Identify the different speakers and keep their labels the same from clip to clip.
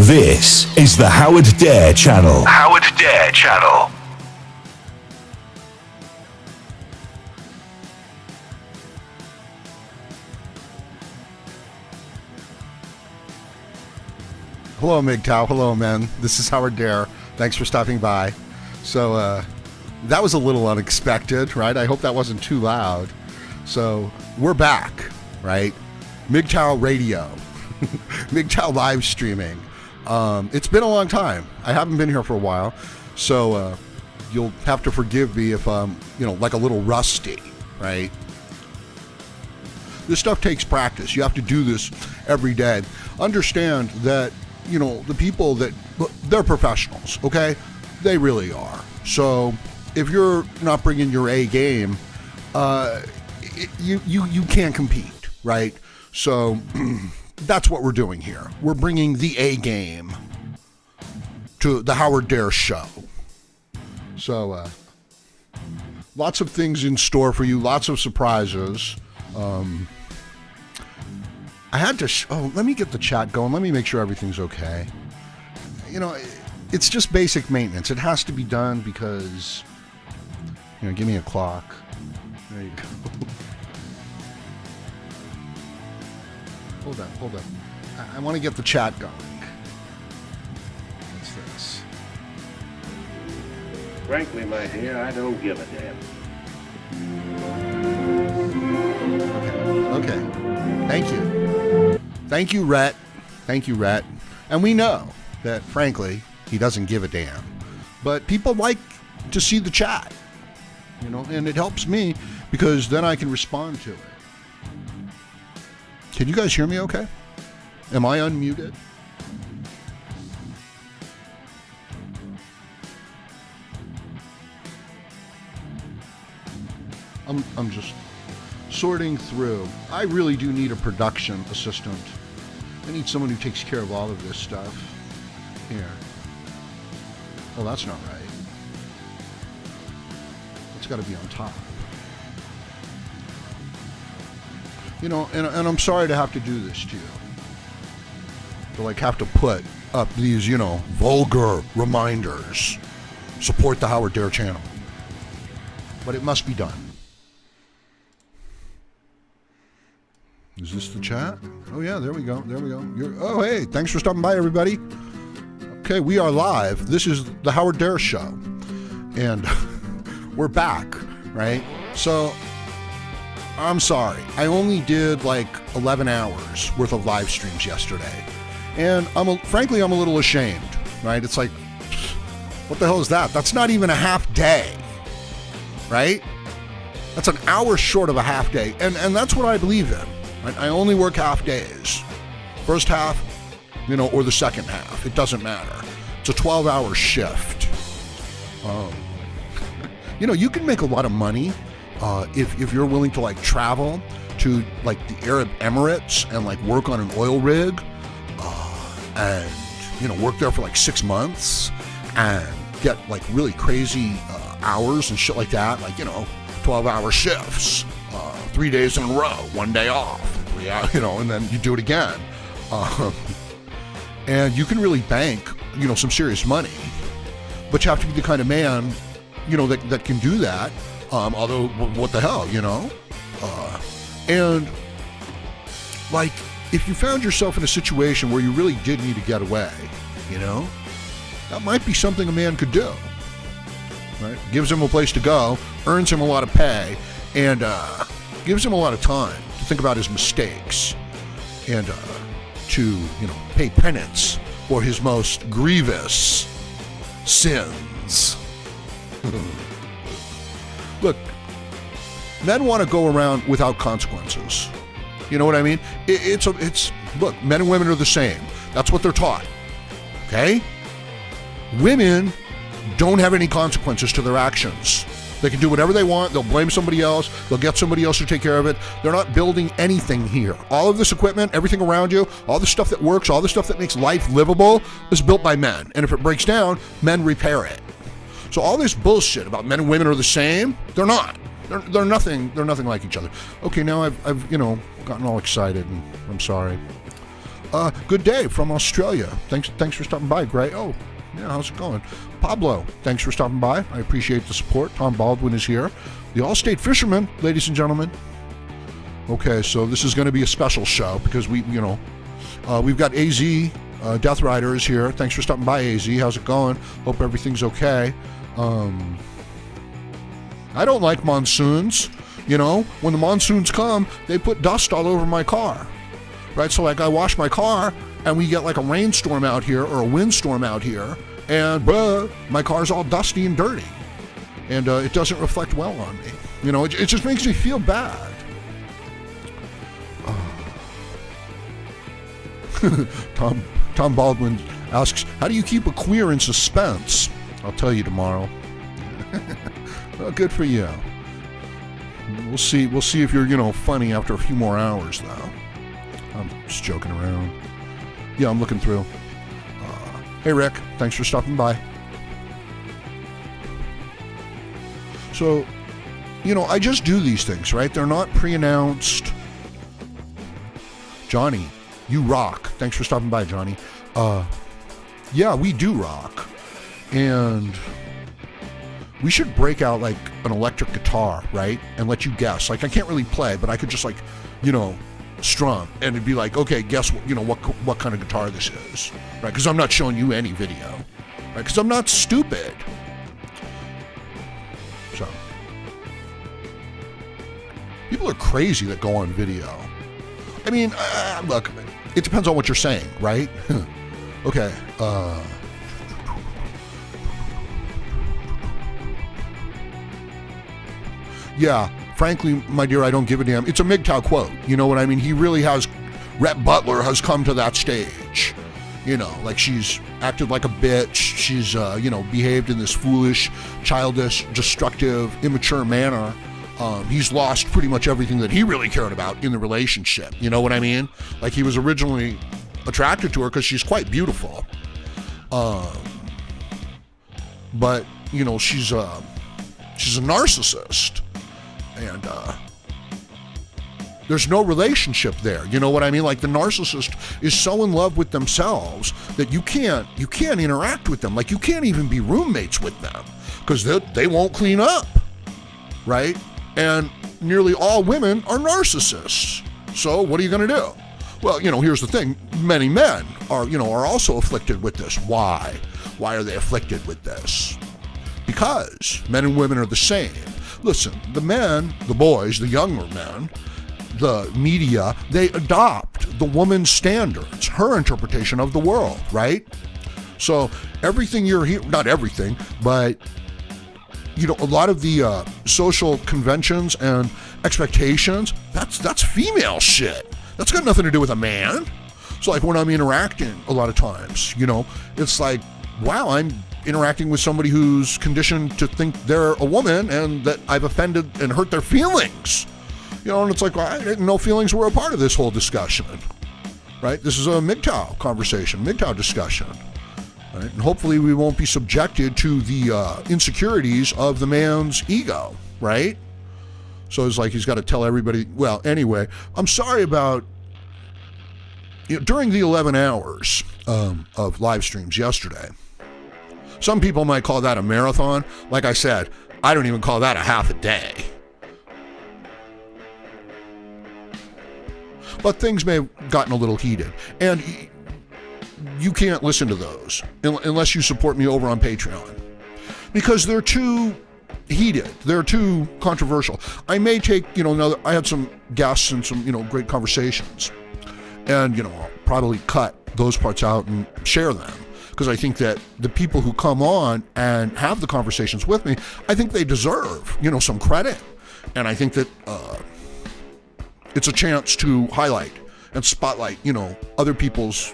Speaker 1: This is the Howard Dare Channel. Howard Dare Channel.
Speaker 2: Hello, MGTOW. Hello, men. This is Howard Dare. Thanks for stopping by. So, that was a little unexpected, right? I hope that wasn't too loud. So, we're back, right? MGTOW Radio. MGTOW live streaming. It's been a long time. I haven't been here for a while. So, you'll have to forgive me if I'm, like a little rusty, right? This stuff takes practice. You have to do this every day. Understand that the people they're professionals, okay? They really are. So if you're not bringing your A game, you can't compete, right? So that's what we're doing here. We're bringing the A game to the Howard Dare show. So lots of things in store for you, lots of surprises. I had to, let me get the chat going. Let me make sure everything's okay. It's just basic maintenance. It has to be done because, give me a clock. There you go. Hold on. I want to get the chat going. What's this?
Speaker 3: Frankly, my dear, I don't give a damn.
Speaker 2: Okay. Thank you. Thank you, Rhett. And we know that, frankly, he doesn't give a damn. But people like to see the chat, and it helps me because then I can respond to it. Can you guys hear me okay? Am I unmuted? I'm just sorting through. I really do need a production assistant. I need someone who takes care of all of this stuff. Here. Oh, that's not right. It's got to be on top. And I'm sorry to have to do this to you. To have to put up these, vulgar reminders. Support the Howard Dare channel. But it must be done. Is this the chat? Oh yeah, there we go. Oh hey, thanks for stopping by, everybody. Okay, we are live. This is the Howard Dare show. And we're back, right? So, I'm sorry. I only did 11 hours worth of live streams yesterday. And frankly, I'm a little ashamed, right? It's like, what the hell is that? That's not even a half day, right? That's an hour short of a half day. And that's what I believe in. Right? I only work half days. First half, or the second half. It doesn't matter. It's a 12-hour shift. You can make a lot of money if you're willing to travel to the Arab Emirates and work on an oil rig and work there for 6 months and get really crazy hours and shit like that. 12-hour shifts. 3 days in a row, 1 day off, and then you do it again. And you can really bank, some serious money, but you have to be the kind of man, that can do that. Although, what the hell, and if you found yourself in a situation where you really did need to get away, that might be something a man could do, right? Gives him a place to go, earns him a lot of pay, and, gives him a lot of time to think about his mistakes and to, pay penance for his most grievous sins. Look, men want to go around without consequences. You know what I mean? Look, men and women are the same. That's what they're taught. Okay? Women don't have any consequences to their actions. They can do whatever they want. They'll blame somebody else. They'll get somebody else to take care of it. They're not building anything here. All of this equipment, everything around you, all the stuff that works, all the stuff that makes life livable is built by men. And if it breaks down, men repair it. So all this bullshit about men and women are the same, they're not. They're nothing like each other. Okay, now I've gotten all excited, and I'm sorry. Good day from Australia. Thanks for stopping by, Gray. Oh, yeah, how's it going? Pablo, thanks for stopping by. I appreciate the support. Tom Baldwin is here. The All-State Fisherman, ladies and gentlemen. Okay, so this is going to be a special show because we've got AZ, Death Rider is here. Thanks for stopping by, AZ. How's it going? Hope everything's okay. I don't like monsoons. When the monsoons come, they put dust all over my car. Right? So like I wash my car and we get like a rainstorm out here or a windstorm out here and my car's all dusty and dirty. And it doesn't reflect well on me. It just makes me feel bad. Tom Baldwin asks, how do you keep a queer in suspense? I'll tell you tomorrow. Well, good for you. We'll see if you're, funny after a few more hours, though. I'm just joking around. Yeah, I'm looking through. Hey, Rick. Thanks for stopping by. So, I just do these things, right? They're not pre-announced. Johnny, you rock. Thanks for stopping by, Johnny. Yeah, we do rock. And we should break out like an electric guitar, right? And let you guess. Like I can't really play, but I could just strum, and it'd be like, okay, guess what kind of guitar this is, right? Because I'm not showing you any video, right? Because I'm not stupid. So people are crazy that go on video. I mean, look, it depends on what you're saying, right? Okay. Yeah, frankly, my dear, I don't give a damn. It's a MGTOW quote. You know what I mean? He really has, Rhett Butler has come to that stage. Like she's acted like a bitch. She's, behaved in this foolish, childish, destructive, immature manner. He's lost pretty much everything that he really cared about in the relationship. You know what I mean? Like he was originally attracted to her because she's quite beautiful. But, she's a narcissist. And there's no relationship there. You know what I mean? Like the narcissist is so in love with themselves that you can't interact with them. Like you can't even be roommates with them because they won't clean up, right? And nearly all women are narcissists. So what are you going to do? Well, here's the thing. Many men are also afflicted with this. Why? Why are they afflicted with this? Because men and women are the same. Listen, the men, the boys, the younger men, the media, they adopt the woman's standards, her interpretation of the world, right? So everything you're hearing, not everything, but, a lot of the social conventions and expectations, that's female shit. That's got nothing to do with a man. So like when I'm interacting a lot of times, it's like, wow, I'm interacting with somebody who's conditioned to think they're a woman and that I've offended and hurt their feelings. And it's like, well, I didn't know feelings were a part of this whole discussion, right? This is a MGTOW conversation, MGTOW discussion, right? And hopefully we won't be subjected to the insecurities of the man's ego, right? So it's like he's got to tell everybody, well, anyway, I'm sorry about, during the 11 hours of live streams yesterday, some people might call that a marathon. Like I said, I don't even call that a half a day. But things may have gotten a little heated. And you can't listen to those unless you support me over on Patreon. Because they're too heated. They're too controversial. I may take, I had some guests and some, great conversations. And, I'll probably cut those parts out and share them. Because I think that the people who come on and have the conversations with me, I think they deserve, some credit. And I think that it's a chance to highlight and spotlight, other people's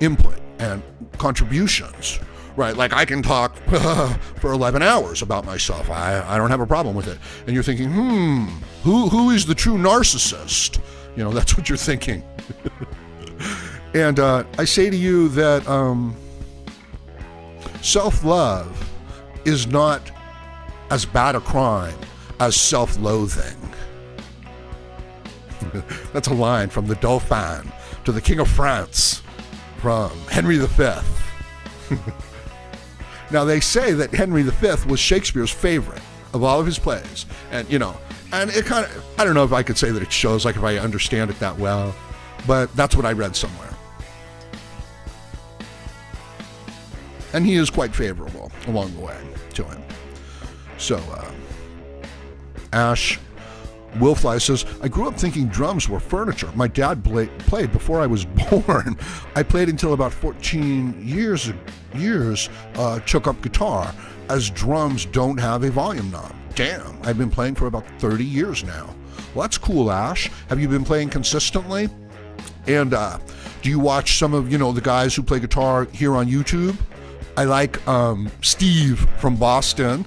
Speaker 2: input and contributions, right? Like I can talk for 11 hours about myself. I don't have a problem with it. And you're thinking, who is the true narcissist? That's what you're thinking. And I say to you that self-love is not as bad a crime as self-loathing. That's a line from the Dauphin to the King of France from Henry V. Now, they say that Henry V was Shakespeare's favorite of all of his plays. And, and it kind of, I don't know if I could say that it shows, like if I understand it that well, but that's what I read somewhere. And he is quite favorable along the way to him. So, Ash Willfly says, I grew up thinking drums were furniture. My dad played before I was born. I played until about 14 years, took up guitar, as drums don't have a volume knob. Damn, I've been playing for about 30 years now. Well, that's cool, Ash. Have you been playing consistently? And do you watch some of, the guys who play guitar here on YouTube? I like Steve from Boston.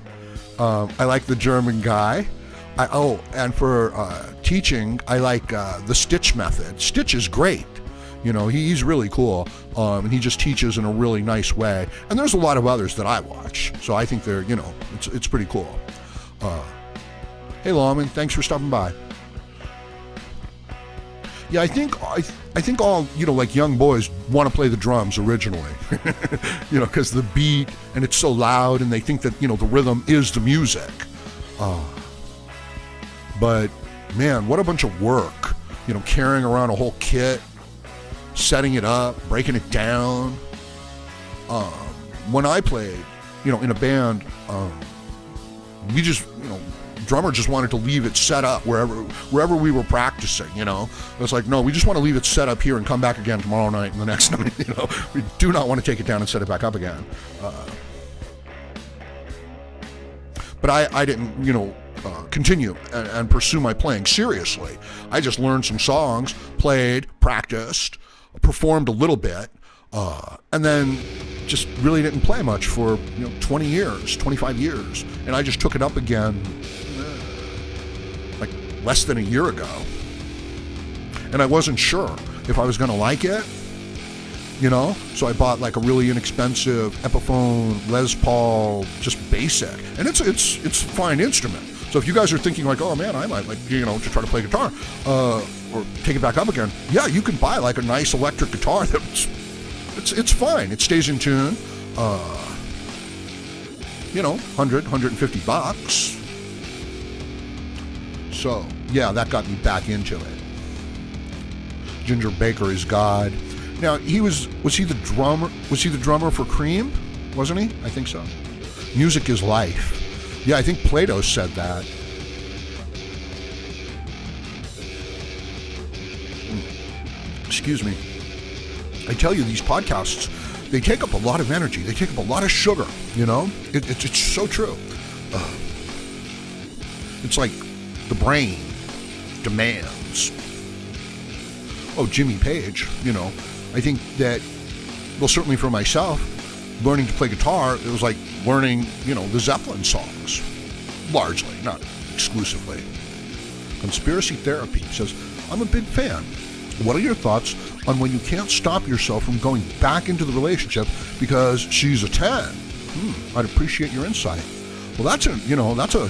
Speaker 2: I like the German guy. And for teaching, I like the Stitch method. Stitch is great. He's really cool, and he just teaches in a really nice way. And there's a lot of others that I watch, so I think they're, it's pretty cool. Hey, Lawman, thanks for stopping by. Yeah, I think all, like young boys want to play the drums originally, because the beat, and it's so loud, and they think that, the rhythm is the music. But man, what a bunch of work, carrying around a whole kit, setting it up, breaking it down. When I played, in a band, we just, drummer just wanted to leave it set up wherever we were practicing, It's like, no, we just want to leave it set up here and come back again tomorrow night and the next night, We do not want to take it down and set it back up again. But I didn't, continue and pursue my playing seriously. I just learned some songs, played, practiced, performed a little bit, and then just really didn't play much for 20 years, 25 years. And I just took it up again like less than a year ago. And I wasn't sure if I was going to like it, so I bought like a really inexpensive Epiphone Les Paul, just basic. And it's a fine instrument. So if you guys are thinking like, oh man, I might like, to try to play guitar, or take it back up again, yeah, you can buy like a nice electric guitar that's, it's fine. It stays in tune, $150. So yeah, that got me back into it. Ginger Baker is God. Now was he the drummer? Was he the drummer for Cream? Wasn't he? I think so. Music is life. Yeah, I think Plato said that. Excuse me. I tell you, these podcasts, they take up a lot of energy. They take up a lot of sugar, It's so true. It's like the brain demands. Oh, Jimmy Page, I think that, well, certainly for myself, learning to play guitar, it was like learning, the Zeppelin songs. Largely, not exclusively. Conspiracy Therapy says, I'm a big fan. What are your thoughts on when you can't stop yourself from going back into the relationship because she's a 10? I'd appreciate your insight. Well, that's a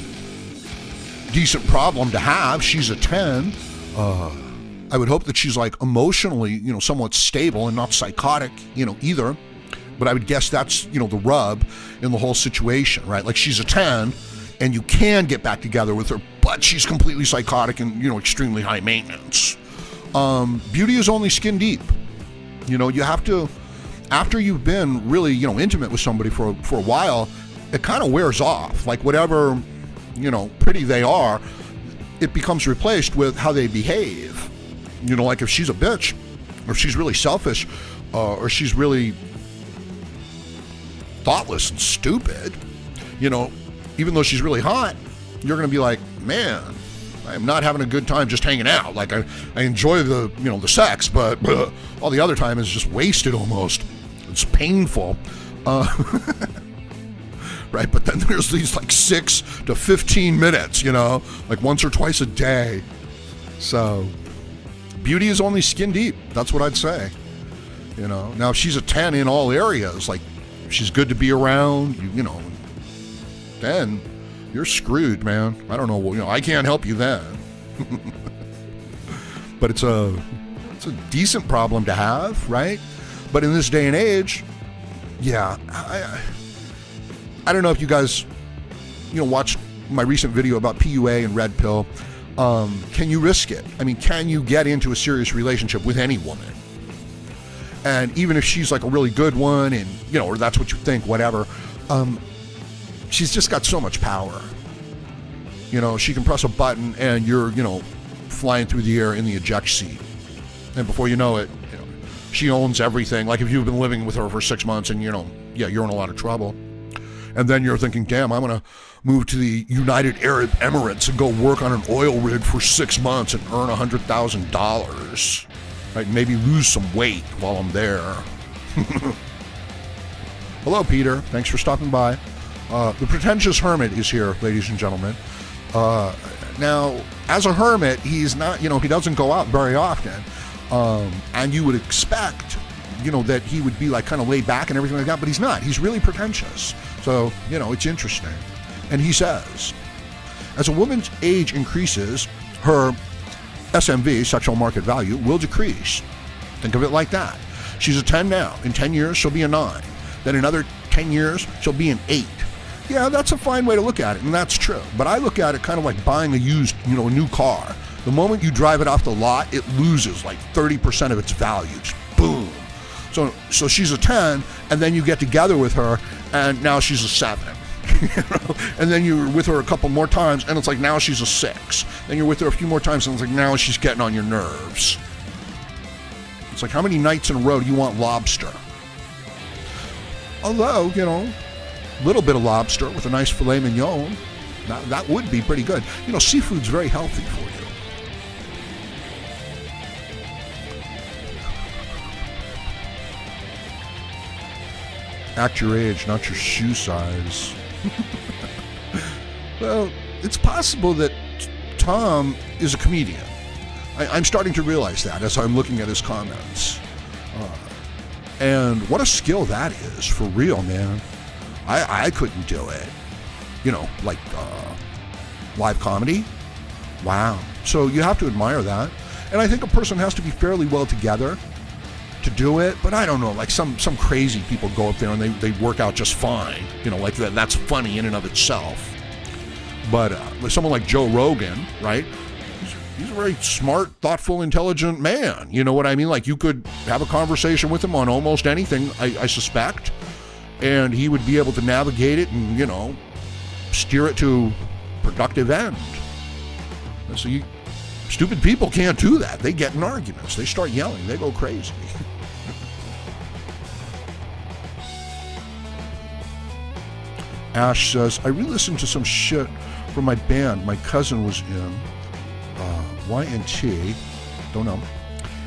Speaker 2: decent problem to have. She's a 10. I would hope that she's like emotionally, somewhat stable and not psychotic, either. But I would guess that's, the rub in the whole situation, right? Like she's a 10 and you can get back together with her, but she's completely psychotic and, extremely high maintenance. Beauty is only skin deep. You have to, after you've been really, intimate with somebody for a while, it kind of wears off. Like whatever, pretty they are, it becomes replaced with how they behave. Like if she's a bitch, or if she's really selfish, or she's really thoughtless and stupid, even though she's really hot, you're going to be like, man, I am not having a good time just hanging out. Like I enjoy the, the sex, but all the other time is just wasted almost. It's painful. Right? But then there's these like 6 to 15 minutes, like once or twice a day. So beauty is only skin deep. That's what I'd say. Now if she's a 10 in all areas, like she's good to be around, then you're screwed, man. I don't know. I can't help you then. but it's a decent problem to have, right? But in this day and age, yeah, I don't know if you guys, watched my recent video about PUA and red pill. Can you risk it? I mean, can you get into a serious relationship with any woman? And even if she's like a really good one and, or that's what you think, whatever, she's just got so much power. She can press a button and you're, flying through the air in the eject seat. And before you know it, she owns everything. Like if you've been living with her for 6 months and, you're in a lot of trouble. And then you're thinking, damn, I'm going to move to the United Arab Emirates and go work on an oil rig for 6 months and earn $100,000. Right? Maybe lose some weight while I'm there. Hello, Peter. Thanks for stopping by. The pretentious hermit is here, ladies and gentlemen. Now, as a hermit, he's not, he doesn't go out very often. And you would expect, that he would be like kind of laid back and everything like that, but he's not. He's really pretentious. So, it's interesting. And he says, as a woman's age increases, her SMV, sexual market value, will decrease. Think of it like that. She's a 10 now. In 10 years, she'll be a 9. Then another 10 years, she'll be an 8. Yeah, that's a fine way to look at it, and that's true. But I look at it kind of like buying a used, a new car. The moment you drive it off the lot, it loses like 30% of its value. Just boom. So she's a 10, and then you get together with her, and now she's a 7. And then you're with her a couple more times, and it's like now she's a 6. Then you're with her a few more times, and it's like now she's getting on your nerves. It's like, how many nights in a row do you want lobster? Although, a little bit of lobster with a nice filet mignon, that would be pretty good. Seafood's very healthy for you. Act your age, not your shoe size. Well, it's possible that Tom is a comedian. I'm starting to realize that as I'm looking at his comments. And what a skill that is, for real, man. I couldn't do it. Like live comedy. Wow. So you have to admire that. And I think a person has to be fairly well together to do it, but I don't know, like some crazy people go up there and they work out just fine, like that's funny in and of itself. But like someone like Joe Rogan, right? He's a very smart, thoughtful, intelligent man. You know what I mean? Like you could have a conversation with him on almost anything, I suspect, and he would be able to navigate it and, steer it to a productive end. And so stupid people can't do that. They get in arguments. They start yelling. They go crazy. Ash says, I re-listened to some shit from my band my cousin was in, YNT, don't know,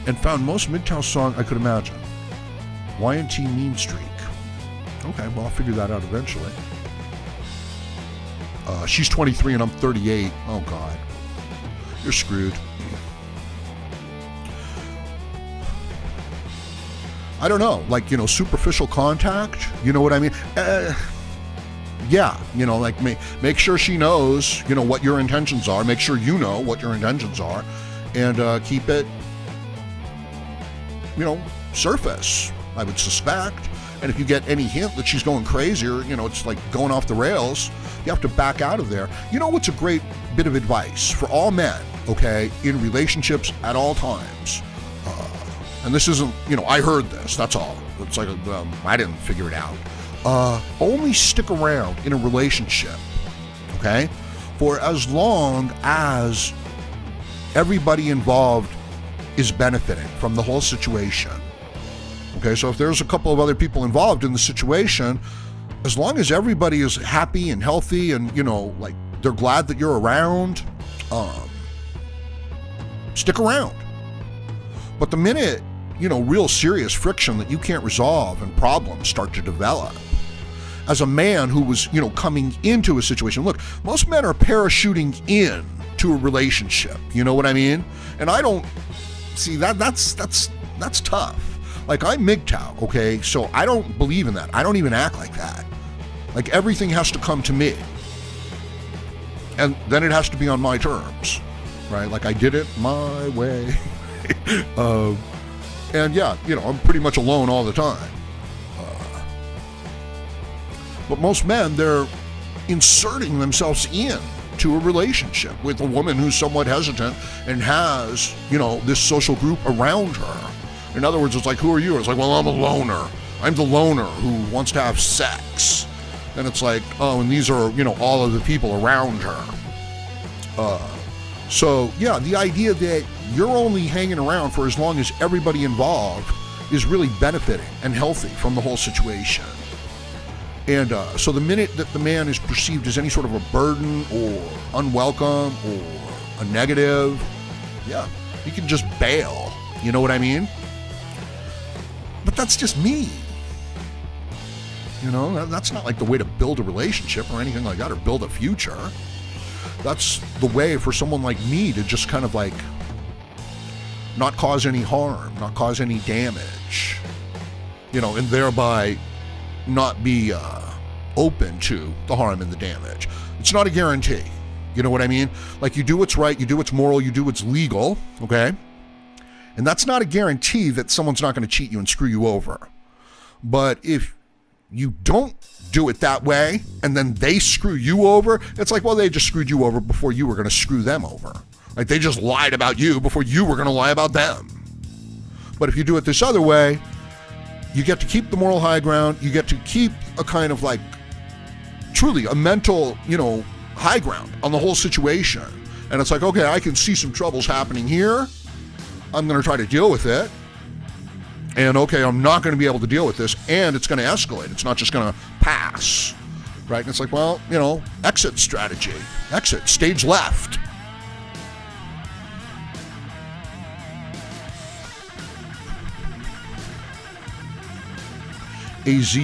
Speaker 2: and found most MGTOW song I could imagine. YNT Mean Streak. Okay, well, I'll figure that out eventually. She's 23 and I'm 38. Oh, God. You're screwed. I don't know, like, superficial contact, you know what I mean? Yeah, like make sure she knows, what your intentions are. Make sure you know what your intentions are, and keep it, surface, I would suspect. And if you get any hint that she's going crazy or, it's like going off the rails, you have to back out of there. What's a great bit of advice for all men, okay, in relationships at all times? And this isn't, I heard this, that's all. It's like, I didn't figure it out. Only stick around in a relationship, okay, for as long as everybody involved is benefiting from the whole situation. Okay, so if there's a couple of other people involved in the situation, as long as everybody is happy and healthy and, like they're glad that you're around, stick around. But the minute, real serious friction that you can't resolve and problems start to develop, as a man who was, coming into a situation, look, most men are parachuting in to a relationship, you know what I mean? And I don't see that's tough. Like, I'm MGTOW, okay? So I don't believe in that. I don't even act like that. Like, everything has to come to me. And then it has to be on my terms, right? Like, I did it my way. And yeah, I'm pretty much alone all the time. But most men, they're inserting themselves in to a relationship with a woman who's somewhat hesitant and has, this social group around her. In other words, it's like, who are you? It's like, well, I'm a loner. I'm the loner who wants to have sex. And it's like, oh, and these are, all of the people around her. So, yeah, the idea that you're only hanging around for as long as everybody involved is really benefiting and healthy from the whole situation. And so the minute that the man is perceived as any sort of a burden or unwelcome or a negative, yeah, he can just bail. You know what I mean? But that's just me. That's not like the way to build a relationship or anything like that, or build a future. That's the way for someone like me to just kind of like not cause any harm, not cause any damage, and thereby not be open to the harm and the damage. It's not a guarantee. You know what I mean? Like, you do what's right, you do what's moral, you do what's legal, okay? And that's not a guarantee that someone's not going to cheat you and screw you over. But if you don't do it that way and then they screw you over, it's like, well, they just screwed you over before you were going to screw them over. Like, they just lied about you before you were going to lie about them. But if you do it this other way, you get to keep the moral high ground. You get to keep a kind of like truly a mental, high ground on the whole situation. And it's like, okay, I can see some troubles happening here. I'm going to try to deal with it. And okay, I'm not going to be able to deal with this, and it's going to escalate. It's not just going to pass, right? And it's like, well, exit strategy. Exit, stage left. AZ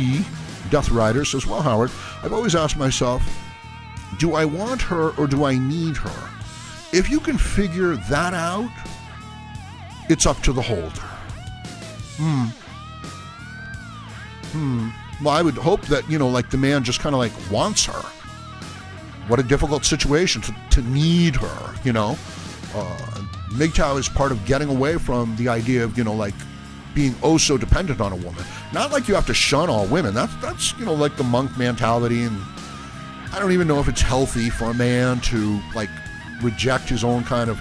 Speaker 2: Death Rider says, well, Howard, I've always asked myself, do I want her or do I need her? If you can figure that out, it's up to the holder. Well, I would hope that, like the man just kind of like wants her. What a difficult situation to need her, MGTOW is part of getting away from the idea of, like being oh so dependent on a woman. Not like you have to shun all women. That's like the monk mentality, and I don't even know if it's healthy for a man to like reject his own kind of,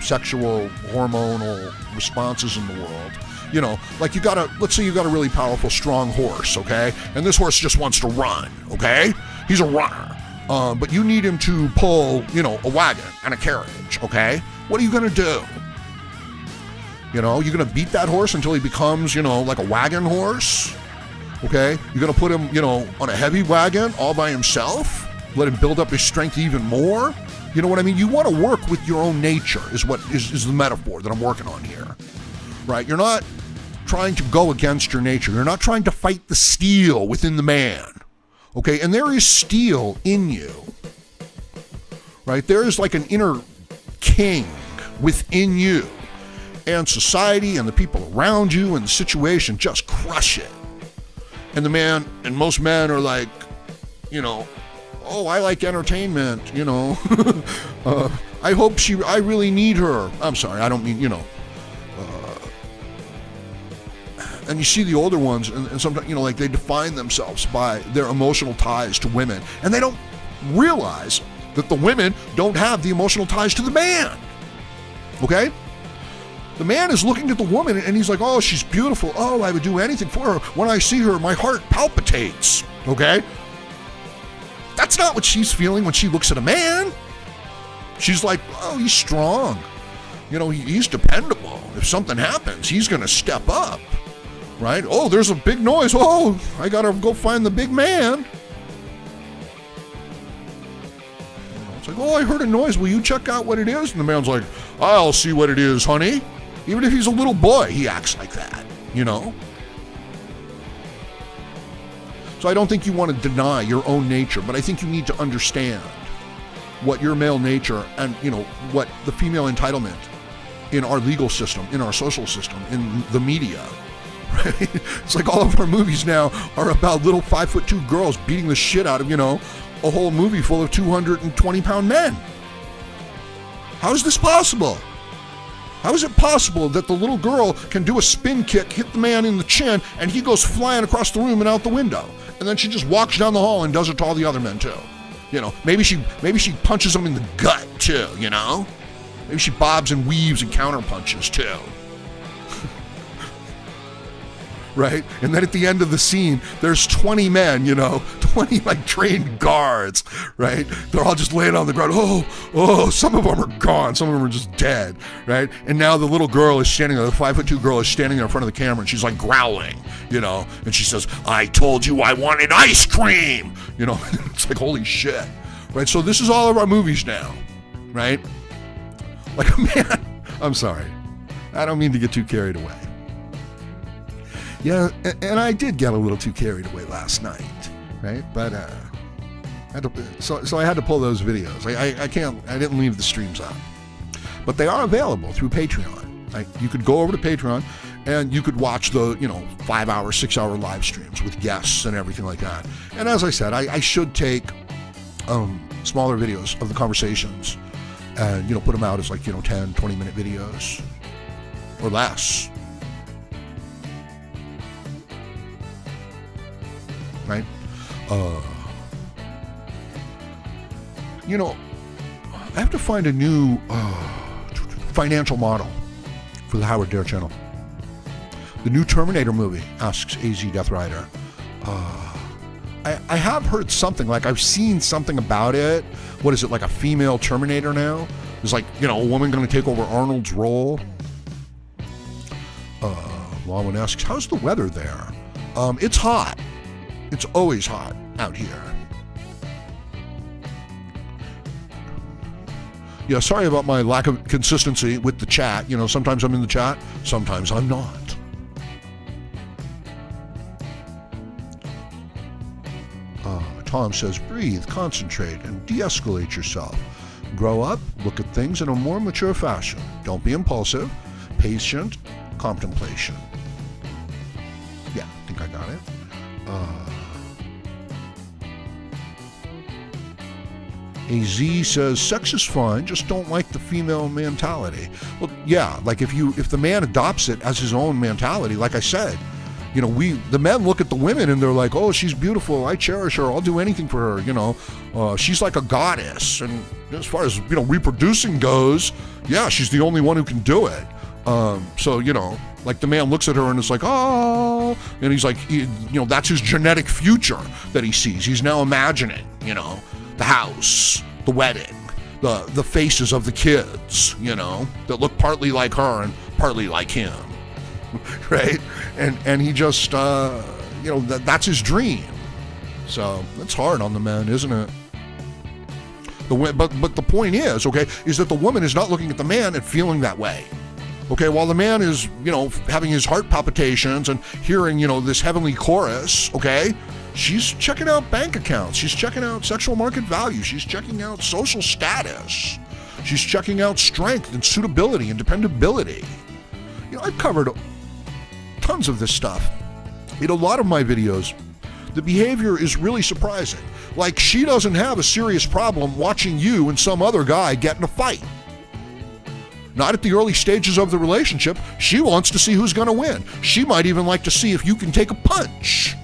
Speaker 2: sexual hormonal responses in the world. Like let's say you got a really powerful, strong horse, okay? And this horse just wants to run, okay? He's a runner. But you need him to pull, a wagon and a carriage, okay? What are you gonna do? You're gonna beat that horse until he becomes, like a wagon horse, okay? You're gonna put him, on a heavy wagon all by himself? Let him build up his strength even more? You know what I mean? You want to work with your own nature is what is the metaphor that I'm working on here, right? You're not trying to go against your nature. You're not trying to fight the steel within the man, okay? And there is steel in you, right? There is like an inner king within you, and society and the people around you and the situation just crush it. And most men are like, oh, I like entertainment, I really need her. I'm sorry, I don't mean, and you see the older ones, and sometimes, like they define themselves by their emotional ties to women, and they don't realize that the women don't have the emotional ties to the man, okay? The man is looking at the woman, and he's like, oh, she's beautiful. Oh, I would do anything for her. When I see her, my heart palpitates, okay? That's not what she's feeling when she looks at a man. She's like, oh, he's strong. He's dependable. If something happens, he's going to step up. Right? Oh, there's a big noise. Oh, I gotta go find the big man. It's like, oh, I heard a noise. Will you check out what it is? And the man's like, I'll see what it is, honey. Even if he's a little boy, he acts like that, So I don't think you want to deny your own nature, but I think you need to understand what your male nature and, what the female entitlement in our legal system, in our social system, in the media. Right? It's like all of our movies now are about little 5'2" girls beating the shit out of, a whole movie full of 220-pound men. How is this possible? How is it possible that the little girl can do a spin kick, hit the man in the chin, and he goes flying across the room and out the window? And then she just walks down the hall and does it to all the other men too. You know, maybe she punches them in the gut too, you know? Maybe she bobs and weaves and counter punches too. Right? And then at the end of the scene, there's 20 men, 20 like trained guards, right? They're all just laying on the ground. Oh, some of them are gone. Some of them are just dead, right? And now the little girl is standing there, the 5'2" girl is standing there in front of the camera, and she's like growling, and she says, I told you I wanted ice cream, It's like, holy shit, right? So this is all of our movies now, right? Like, man, I'm sorry. I don't mean to get too carried away. Yeah, and I did get a little too carried away last night, right? But so I had to pull those videos. I didn't leave the streams up, but they are available through Patreon. You could go over to Patreon, and you could watch the 5-hour, 6-hour live streams with guests and everything like that. And as I said, I should take smaller videos of the conversations and put them out as 10, 20-minute videos or less. Right? I have to find a new financial model for the Howard Dare channel. The new Terminator movie, asks AZ Death Rider. I have heard something, I've seen something about it. What is it, like a female Terminator now? There's a woman going to take over Arnold's role. Lawman asks, how's the weather there? It's hot. It's always hot out here. Yeah, sorry about my lack of consistency with the chat. Sometimes I'm in the chat, sometimes I'm not. Tom says, breathe, concentrate, and de-escalate yourself. Grow up, look at things in a more mature fashion. Don't be impulsive, patient, contemplation. Yeah, I think I got it. AZ says, sex is fine, just don't like the female mentality. Well, yeah, if the man adopts it as his own mentality, like I said, the men look at the women and they're like, oh, she's beautiful, I cherish her, I'll do anything for her, she's like a goddess. And as far as, reproducing goes, yeah, she's the only one who can do it. So, the man looks at her and it's like, oh, and he's like, that's his genetic future that he sees. He's now imagining, the house, the wedding, the faces of the kids, that look partly like her and partly like him, right? And he just, that's his dream. So that's hard on the man, isn't it? But the point is, is that the woman is not looking at the man and feeling that way. Okay, while the man is, having his heart palpitations and hearing, this heavenly chorus, she's checking out bank accounts. She's checking out sexual market value. She's checking out social status. She's checking out strength and suitability and dependability. I've covered tons of this stuff in a lot of my videos. The behavior is really surprising. She doesn't have a serious problem watching you and some other guy get in a fight. Not at the early stages of the relationship. She wants to see who's going to win. She might even like to see if you can take a punch.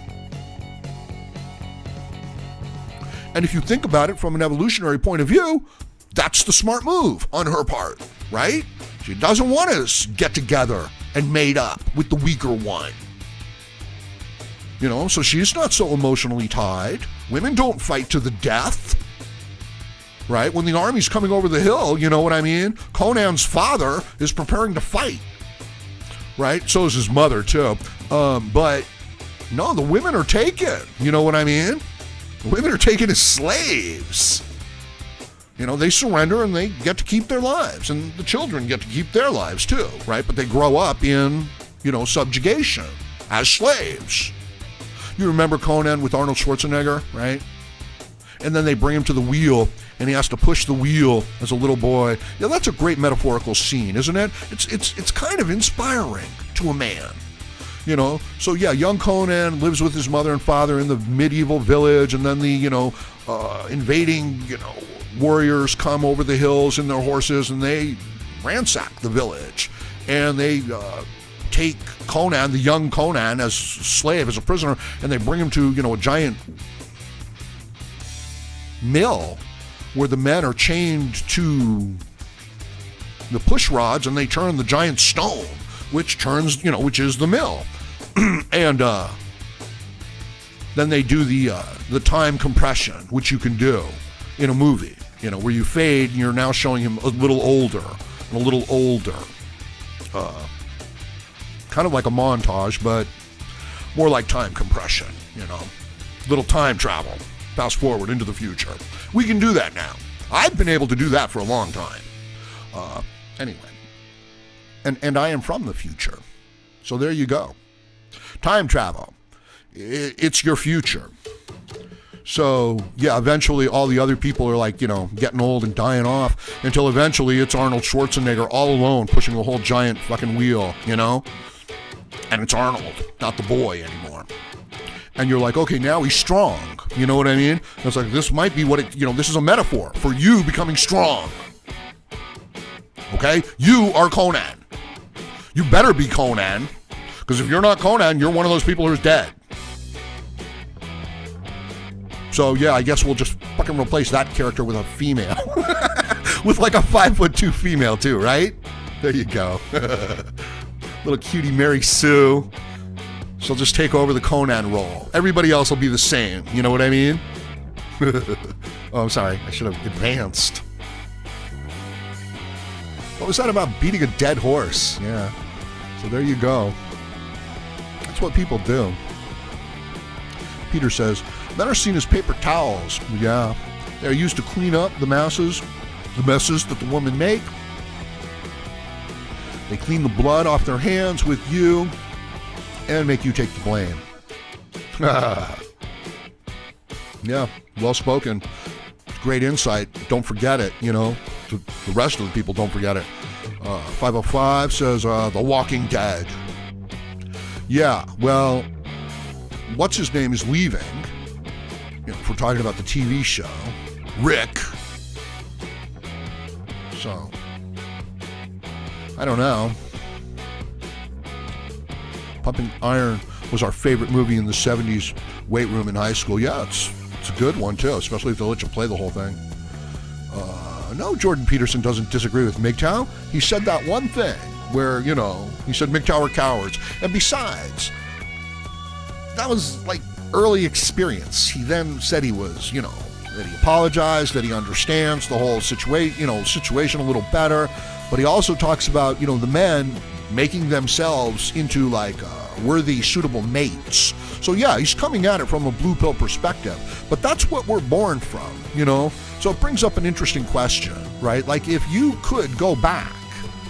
Speaker 2: And if you think about it from an evolutionary point of view, that's the smart move on her part, right? She doesn't want to get together and mate up with the weaker one. So she's not so emotionally tied. Women don't fight to the death. Right? When the army's coming over the hill, you know what I mean? Conan's father is preparing to fight. Right? So is his mother, too. But, no, the women are taken. You know what I mean? The women are taken as slaves. They surrender and they get to keep their lives. And the children get to keep their lives, too. Right? But they grow up in, subjugation as slaves. You remember Conan with Arnold Schwarzenegger, right? And then they bring him to the wheel, and he has to push the wheel as a little boy. Yeah, that's a great metaphorical scene, isn't it? It's kind of inspiring to a man, So yeah, young Conan lives with his mother and father in the medieval village, and then the invading warriors come over the hills in their horses, and they ransack the village, and they take Conan, the young Conan, as slave, as a prisoner, and they bring him to, a giant mill where the men are chained to the push rods, and they turn the giant stone, which turns, which is the mill. And then they do the time compression, which you can do in a movie, where you fade and you're now showing him a little older. Kind of like a montage, but more like time compression, little time travel, fast forward into the future. We can do that now. I've been able to do that for a long time. Anyway, and I am from the future. So there you go. Time travel. It's your future. So, yeah, eventually all the other people are like, getting old and dying off, until eventually it's Arnold Schwarzenegger all alone pushing a whole giant fucking wheel, And it's Arnold, not the boy anymore. And you're like, okay, now he's strong. You know what I mean? And it's like, this might be what this is a metaphor for you becoming strong. Okay? You are Conan. You better be Conan. Because if you're not Conan, you're one of those people who's dead. So, yeah, I guess we'll just fucking replace that character with a female. With like a 5'2" female too, right? There you go. Little cutie Mary Sue. She'll just take over the Conan role. Everybody else will be the same. You know what I mean? Oh, I'm sorry. I should have advanced. What was that about beating a dead horse? Yeah. So there you go. That's what people do. Peter says, men are seen as paper towels. Yeah. They're used to clean up the messes that the women make. They clean the blood off their hands with you and make you take the blame. Yeah, well spoken. Great insight. Don't forget it, The rest of the people don't forget it. 505 says, The Walking Dead. Yeah, well, what's his name is leaving. If we're talking about the TV show. Rick. So, I don't know. Pumping Iron was our favorite movie in the 70s weight room in high school. Yeah, it's a good one too, especially if they let you play the whole thing. No, Jordan Peterson doesn't disagree with MGTOW. He said that one thing where, he said MGTOW are cowards. And besides, that was like early experience. He then said he was, that he apologized, that he understands the whole situation a little better. But he also talks about, the men making themselves into like worthy, suitable mates. So yeah, he's coming at it from a blue pill perspective. But that's what we're born from, So it brings up an interesting question, right? Like if you could go back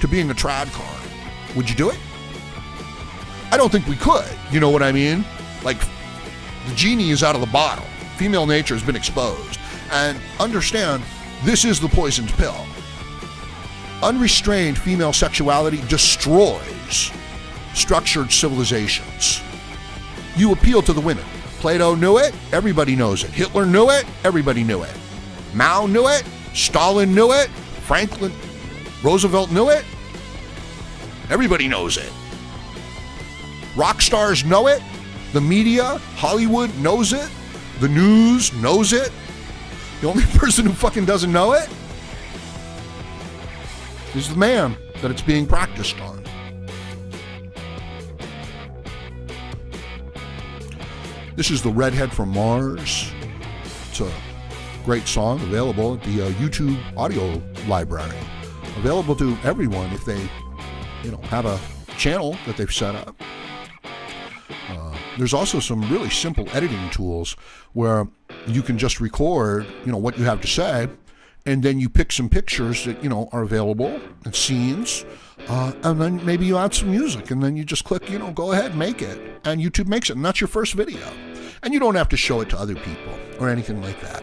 Speaker 2: to being a trad con, would you do it? I don't think we could, you know what I mean? Like the genie is out of the bottle. Female nature has been exposed. And understand, this is the poisoned pill. Unrestrained female sexuality destroys structured civilizations. You appeal to the women. Plato knew it, everybody knows it. Hitler knew it, everybody knew it. Mao knew it, Stalin knew it, Franklin Roosevelt knew it, everybody knows it. Rock stars know it, the media, Hollywood knows it, the news knows it. The only person who fucking doesn't know it is the man that it's being practiced on. This is The Redhead from Mars. It's a great song available at the YouTube audio library. Available to everyone if they, have a channel that they've set up. There's also some really simple editing tools where you can just record, what you have to say, and then you pick some pictures that, are available and scenes, and then maybe you add some music, and then you just click, go ahead, make it, and YouTube makes it, and that's your first video. And you don't have to show it to other people or anything like that.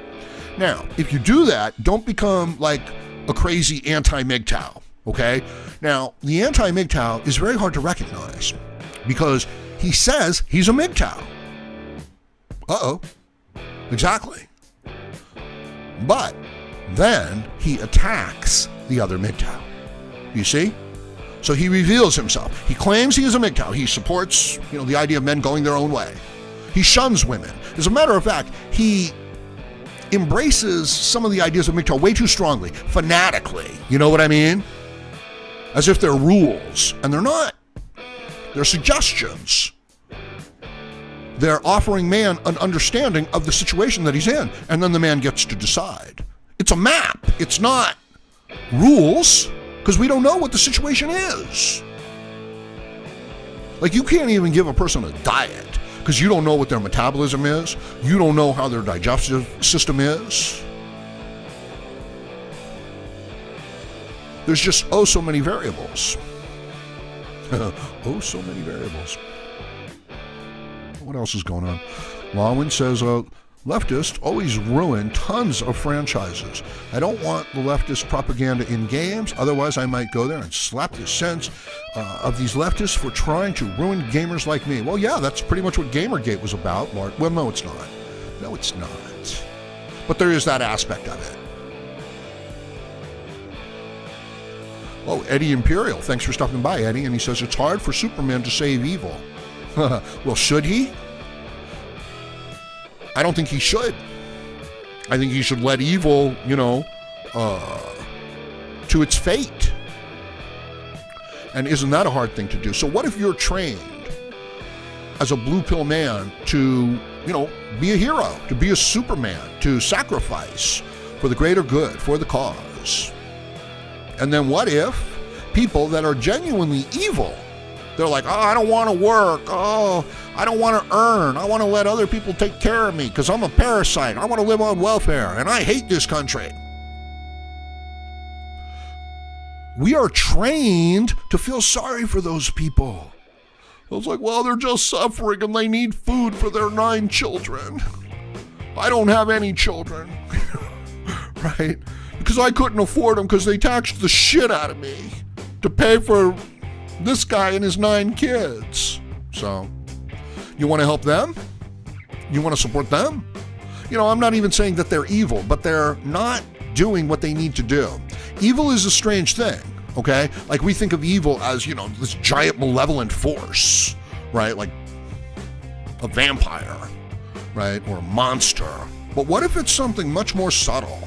Speaker 2: Now, if you do that, don't become like a crazy anti-MGTOW, okay? Now, the anti-MGTOW is very hard to recognize because he says he's a MGTOW. Uh-oh. Exactly. But then he attacks the other MGTOW. You see? So he reveals himself. He claims he is a MGTOW. He supports, the idea of men going their own way. He shuns women. As a matter of fact, he embraces some of the ideas of MGTOW way too strongly, fanatically. You know what I mean? As if they're rules, and they're not. They're suggestions. They're offering man an understanding of the situation that he's in, and then the man gets to decide. It's a map. It's not rules, because we don't know what the situation is. Like, you can't even give a person a diet, because you don't know what their metabolism is. You don't know how their digestive system is. There's just so many variables. So many variables. What else is going on? Lawin says, leftists always ruin tons of franchises. I don't want the leftist propaganda in games, otherwise I might go there and slap the sense of these leftists for trying to ruin gamers like me. Well, yeah, that's pretty much what Gamergate was about, Mark. Well, no, it's not. No, it's not. But there is that aspect of it. Oh, Eddie Imperial, thanks for stopping by, Eddie. And he says, it's hard for Superman to save evil. Well, should he? I don't think he should. I think he should let evil, to its fate. And isn't that a hard thing to do? So what if you're trained as a blue pill man to, be a hero, to be a Superman, to sacrifice for the greater good, for the cause? And then what if people that are genuinely evil, they're like, I don't want to work. I don't want to earn. I want to let other people take care of me because I'm a parasite. I want to live on welfare and I hate this country. We are trained to feel sorry for those people. I was like, well, they're just suffering and they need food for their 9 children. I don't have any children, right? Because I couldn't afford them because they taxed the shit out of me to pay for this guy and his 9 kids. So, you want to help them? You want to support them? I'm not even saying that they're evil, but they're not doing what they need to do. Evil is a strange thing, okay? Like, we think of evil as, this giant malevolent force, right? Like a vampire, right? Or a monster. But what if it's something much more subtle?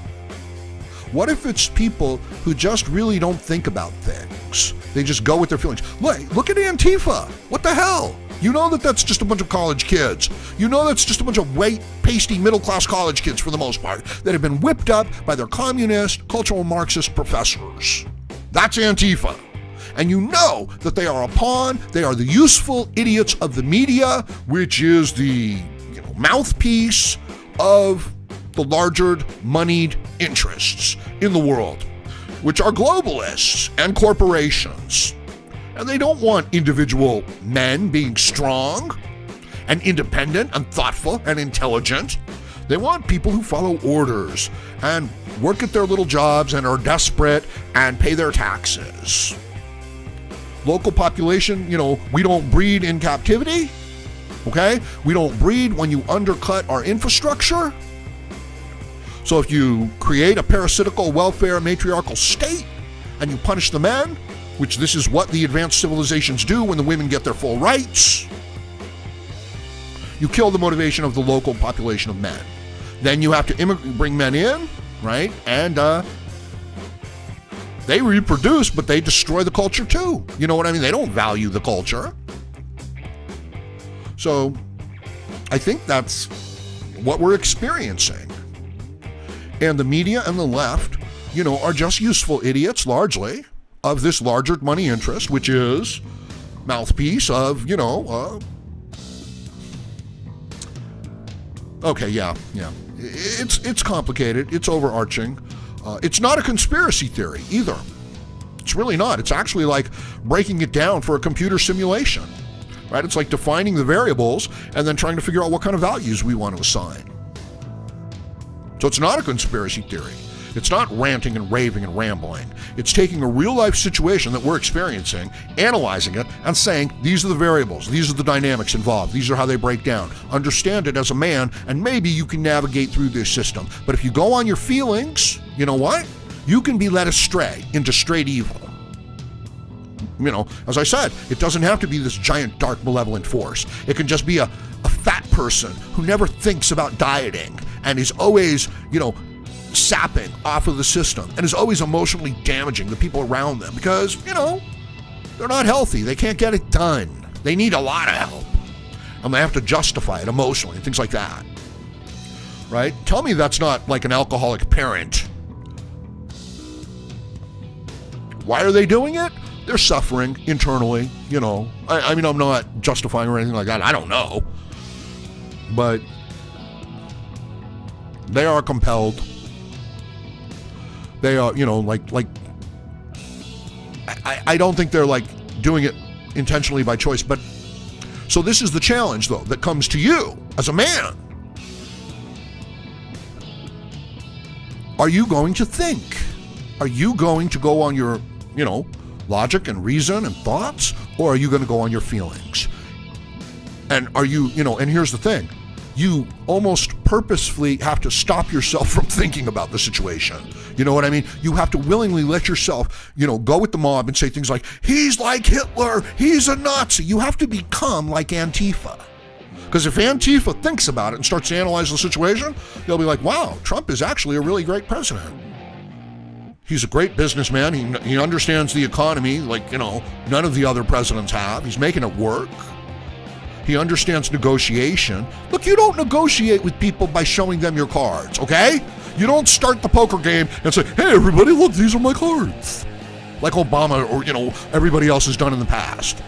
Speaker 2: What if it's people who just really don't think about things? They just go with their feelings. Look at Antifa. What the hell? You know that's just a bunch of college kids. You know that's just a bunch of white, pasty, middle-class college kids for the most part that have been whipped up by their communist, cultural Marxist professors. That's Antifa. And you know that they are a pawn. They are the useful idiots of the media, which is the mouthpiece of the larger moneyed interests in the world, which are globalists and corporations. And they don't want individual men being strong and independent and thoughtful and intelligent. They want people who follow orders and work at their little jobs and are desperate and pay their taxes. Local population, we don't breed in captivity, okay? We don't breed when you undercut our infrastructure. So if you create a parasitical welfare matriarchal state and you punish the men, which this is what the advanced civilizations do when the women get their full rights, you kill the motivation of the local population of men. Then you have to bring men in, right? And they reproduce, but they destroy the culture too. You know what I mean? They don't value the culture. So I think that's what we're experiencing. And the media and the left, are just useful idiots, largely, of this larger money interest, which is mouthpiece of, okay, yeah. It's complicated. It's overarching. It's not a conspiracy theory either. It's really not. It's actually like breaking it down for a computer simulation, right? It's like defining the variables and then trying to figure out what kind of values we want to assign. So it's not a conspiracy theory. It's not ranting and raving and rambling. It's taking a real life situation that we're experiencing, analyzing it, and saying, these are the variables, these are the dynamics involved, these are how they break down. Understand it as a man, and maybe you can navigate through this system. But if you go on your feelings, you know what? You can be led astray into straight evil. As I said, it doesn't have to be this giant, dark, malevolent force. It can just be a fat person who never thinks about dieting and is always, sapping off of the system and is always emotionally damaging the people around them because, they're not healthy. They can't get it done. They need a lot of help. And they have to justify it emotionally and things like that. Right? Tell me that's not like an alcoholic parent. Why are they doing it? They're suffering internally, I mean, I'm not justifying or anything like that. I don't know. But they are compelled. They are, I don't think they're like doing it intentionally by choice. But so this is the challenge, though, that comes to you as a man. Are you going to think? Are you going to go on your, logic and reason and thoughts, or are you going to go on your feelings? And are you, and here's the thing, you almost purposefully have to stop yourself from thinking about the situation. You know what I mean? You have to willingly let yourself, go with the mob and say things like, he's like Hitler, he's a Nazi. You have to become like Antifa. Because if Antifa thinks about it and starts to analyze the situation, they'll be like, wow, Trump is actually a really great president. He's a great businessman. He understands the economy like, none of the other presidents have. He's making it work. He understands negotiation. Look, you don't negotiate with people by showing them your cards, okay? You don't start the poker game and say, hey, everybody, look, these are my cards. Like Obama or, everybody else has done in the past.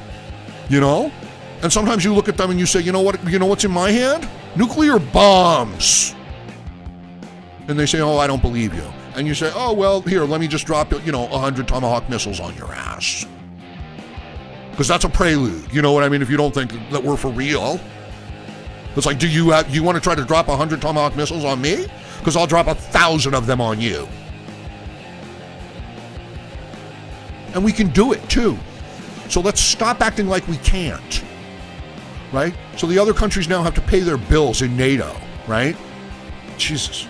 Speaker 2: And sometimes you look at them and you say, you know what's in my hand? Nuclear bombs. And they say, oh, I don't believe you. And you say, oh, well, here, let me just drop, 100 Tomahawk missiles on your ass. Because that's a prelude, you know what I mean, if you don't think that we're for real. It's like, do you want to try to drop 100 Tomahawk missiles on me? Because I'll drop 1,000 of them on you. And we can do it, too. So let's stop acting like we can't. Right? So the other countries now have to pay their bills in NATO, right? Jesus.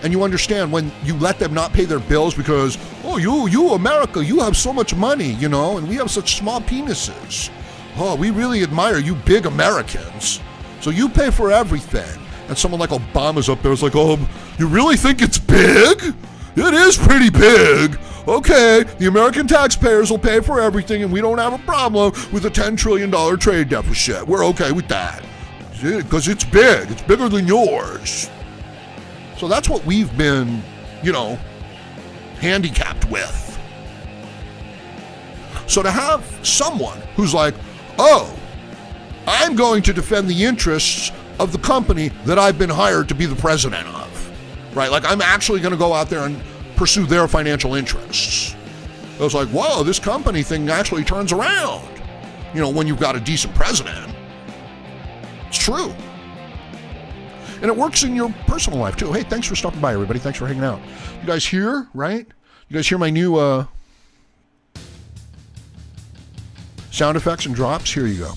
Speaker 2: And you understand when you let them not pay their bills because, oh, you America, you have so much money, and we have such small penises. Oh, we really admire you big Americans. So you pay for everything. And someone like Obama's up there is like, oh, you really think it's big? It is pretty big. Okay, the American taxpayers will pay for everything and we don't have a problem with a $10 trillion trade deficit. We're okay with that. Because it's big. It's bigger than yours. So that's what we've been, handicapped with. So to have someone who's like, oh, I'm going to defend the interests of the company that I've been hired to be the president of, right? Like I'm actually going to go out there and pursue their financial interests. I was like, whoa, this company thing actually turns around, when you've got a decent president. It's true. And it works in your personal life, too. Hey, thanks for stopping by, everybody. Thanks for hanging out. You guys hear, right? You guys hear my new sound effects and drops? Here you go.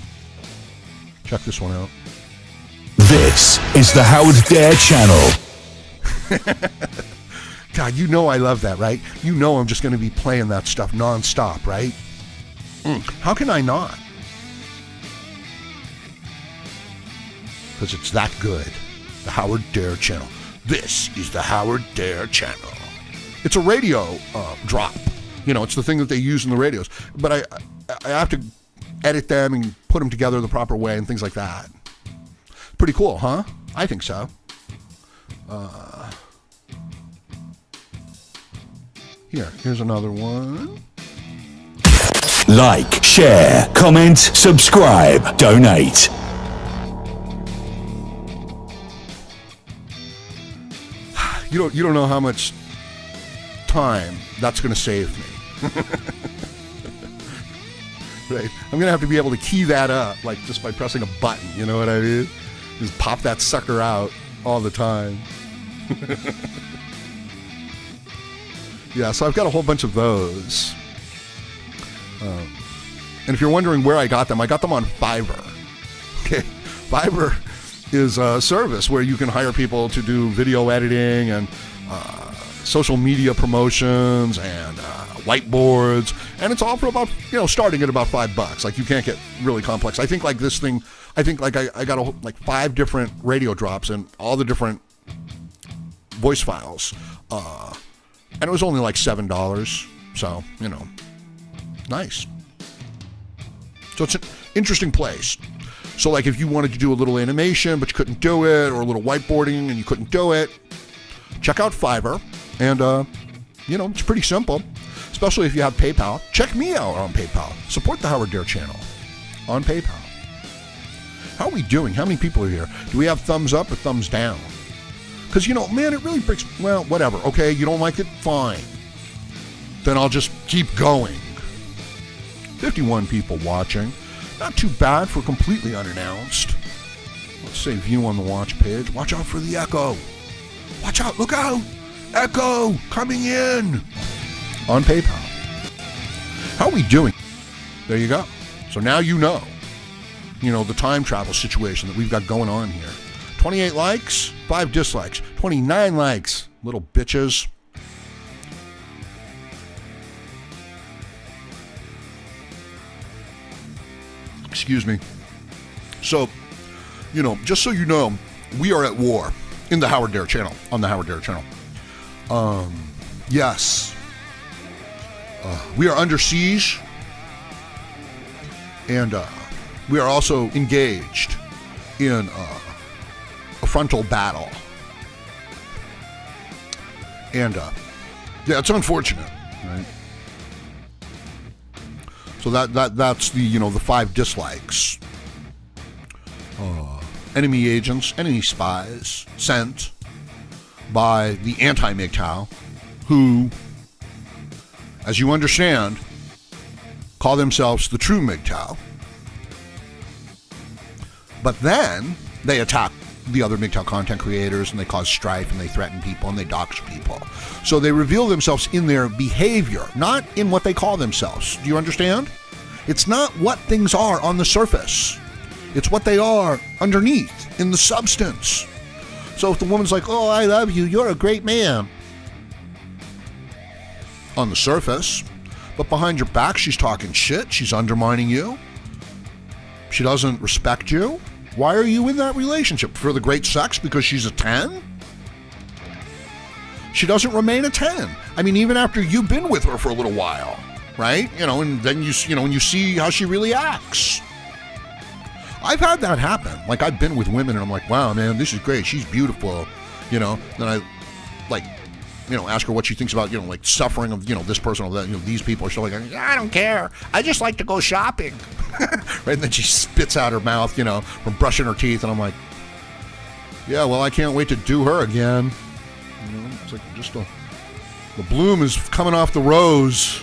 Speaker 2: Check this one out.
Speaker 1: This is the Howard Dare Channel.
Speaker 2: God, I love that, right? I'm just going to be playing that stuff nonstop, right? How can I not? Because it's that good. The Howard Dare Channel. This is the Howard Dare Channel. It's a radio drop. It's the thing that they use in the radios. But I have to edit them and put them together the proper way and things like that. Pretty cool, huh? I think so. Here's another one.
Speaker 1: Like, share, comment, subscribe, donate.
Speaker 2: You don't know how much time that's going to save me. Right? I'm going to have to be able to key that up, like just by pressing a button, you know what I mean? Just pop that sucker out all the time. Yeah, so I've got a whole bunch of those. And if you're wondering where I got them on Fiverr. Okay, Fiverr is a service where you can hire people to do video editing and social media promotions and whiteboards, and it's all for about, starting at about $5. Like, you can't get really complex. I think like this thing, I got like 5 different radio drops and all the different voice files, and it was only like $7. So, nice. So it's an interesting place. So like if you wanted to do a little animation but you couldn't do it, or a little whiteboarding and you couldn't do it, check out Fiverr. And, it's pretty simple, especially if you have PayPal. Check me out on PayPal. Support the Howard Dare channel on PayPal. How are we doing? How many people are here? Do we have thumbs up or thumbs down? Because, man, it really breaks, well, whatever. Okay, you don't like it? Fine. Then I'll just keep going. 51 people watching. Not too bad for completely unannounced. Let's say view on the watch page. Watch out for the echo. Watch out, look out. Echo coming in. On PayPal. How are we doing? There you go. So now the time travel situation that we've got going on here. 28 likes, 5 dislikes, 29 likes, little bitches. Excuse me. So, just so you know, we are at war in the Howard Dare channel, on the Howard Dare channel. Yes. We are under siege, and we are also engaged in a frontal battle. And, it's unfortunate, right? So that's the, the 5 dislikes. Enemy agents, enemy spies sent by the AntiMGTOW, who, as you understand, call themselves the true MGTOW. But then they attack the other MGTOW content creators, and they cause strife, and they threaten people, and they dox people. So they reveal themselves in their behavior, not in what they call themselves. Do you understand? It's not what things are on the surface. It's what they are underneath, in the substance. So if the woman's like, oh, I love you, you're a great man, on the surface, but behind your back she's talking shit, she's undermining you, she doesn't respect you, why are you in that relationship? For the great sex because she's a 10? She doesn't remain a 10. I mean, even after you've been with her for a little while, right? And then you see how she really acts. I've had that happen. Like, I've been with women and I'm like, wow, man, this is great. She's beautiful. Then I, ask her what she thinks about, suffering of, this person or that, these people. Or she's like, I don't care. I just like to go shopping. Right? And then she spits out her mouth, from brushing her teeth. And I'm like, yeah, well, I can't wait to do her again. It's like just the bloom is coming off the rose.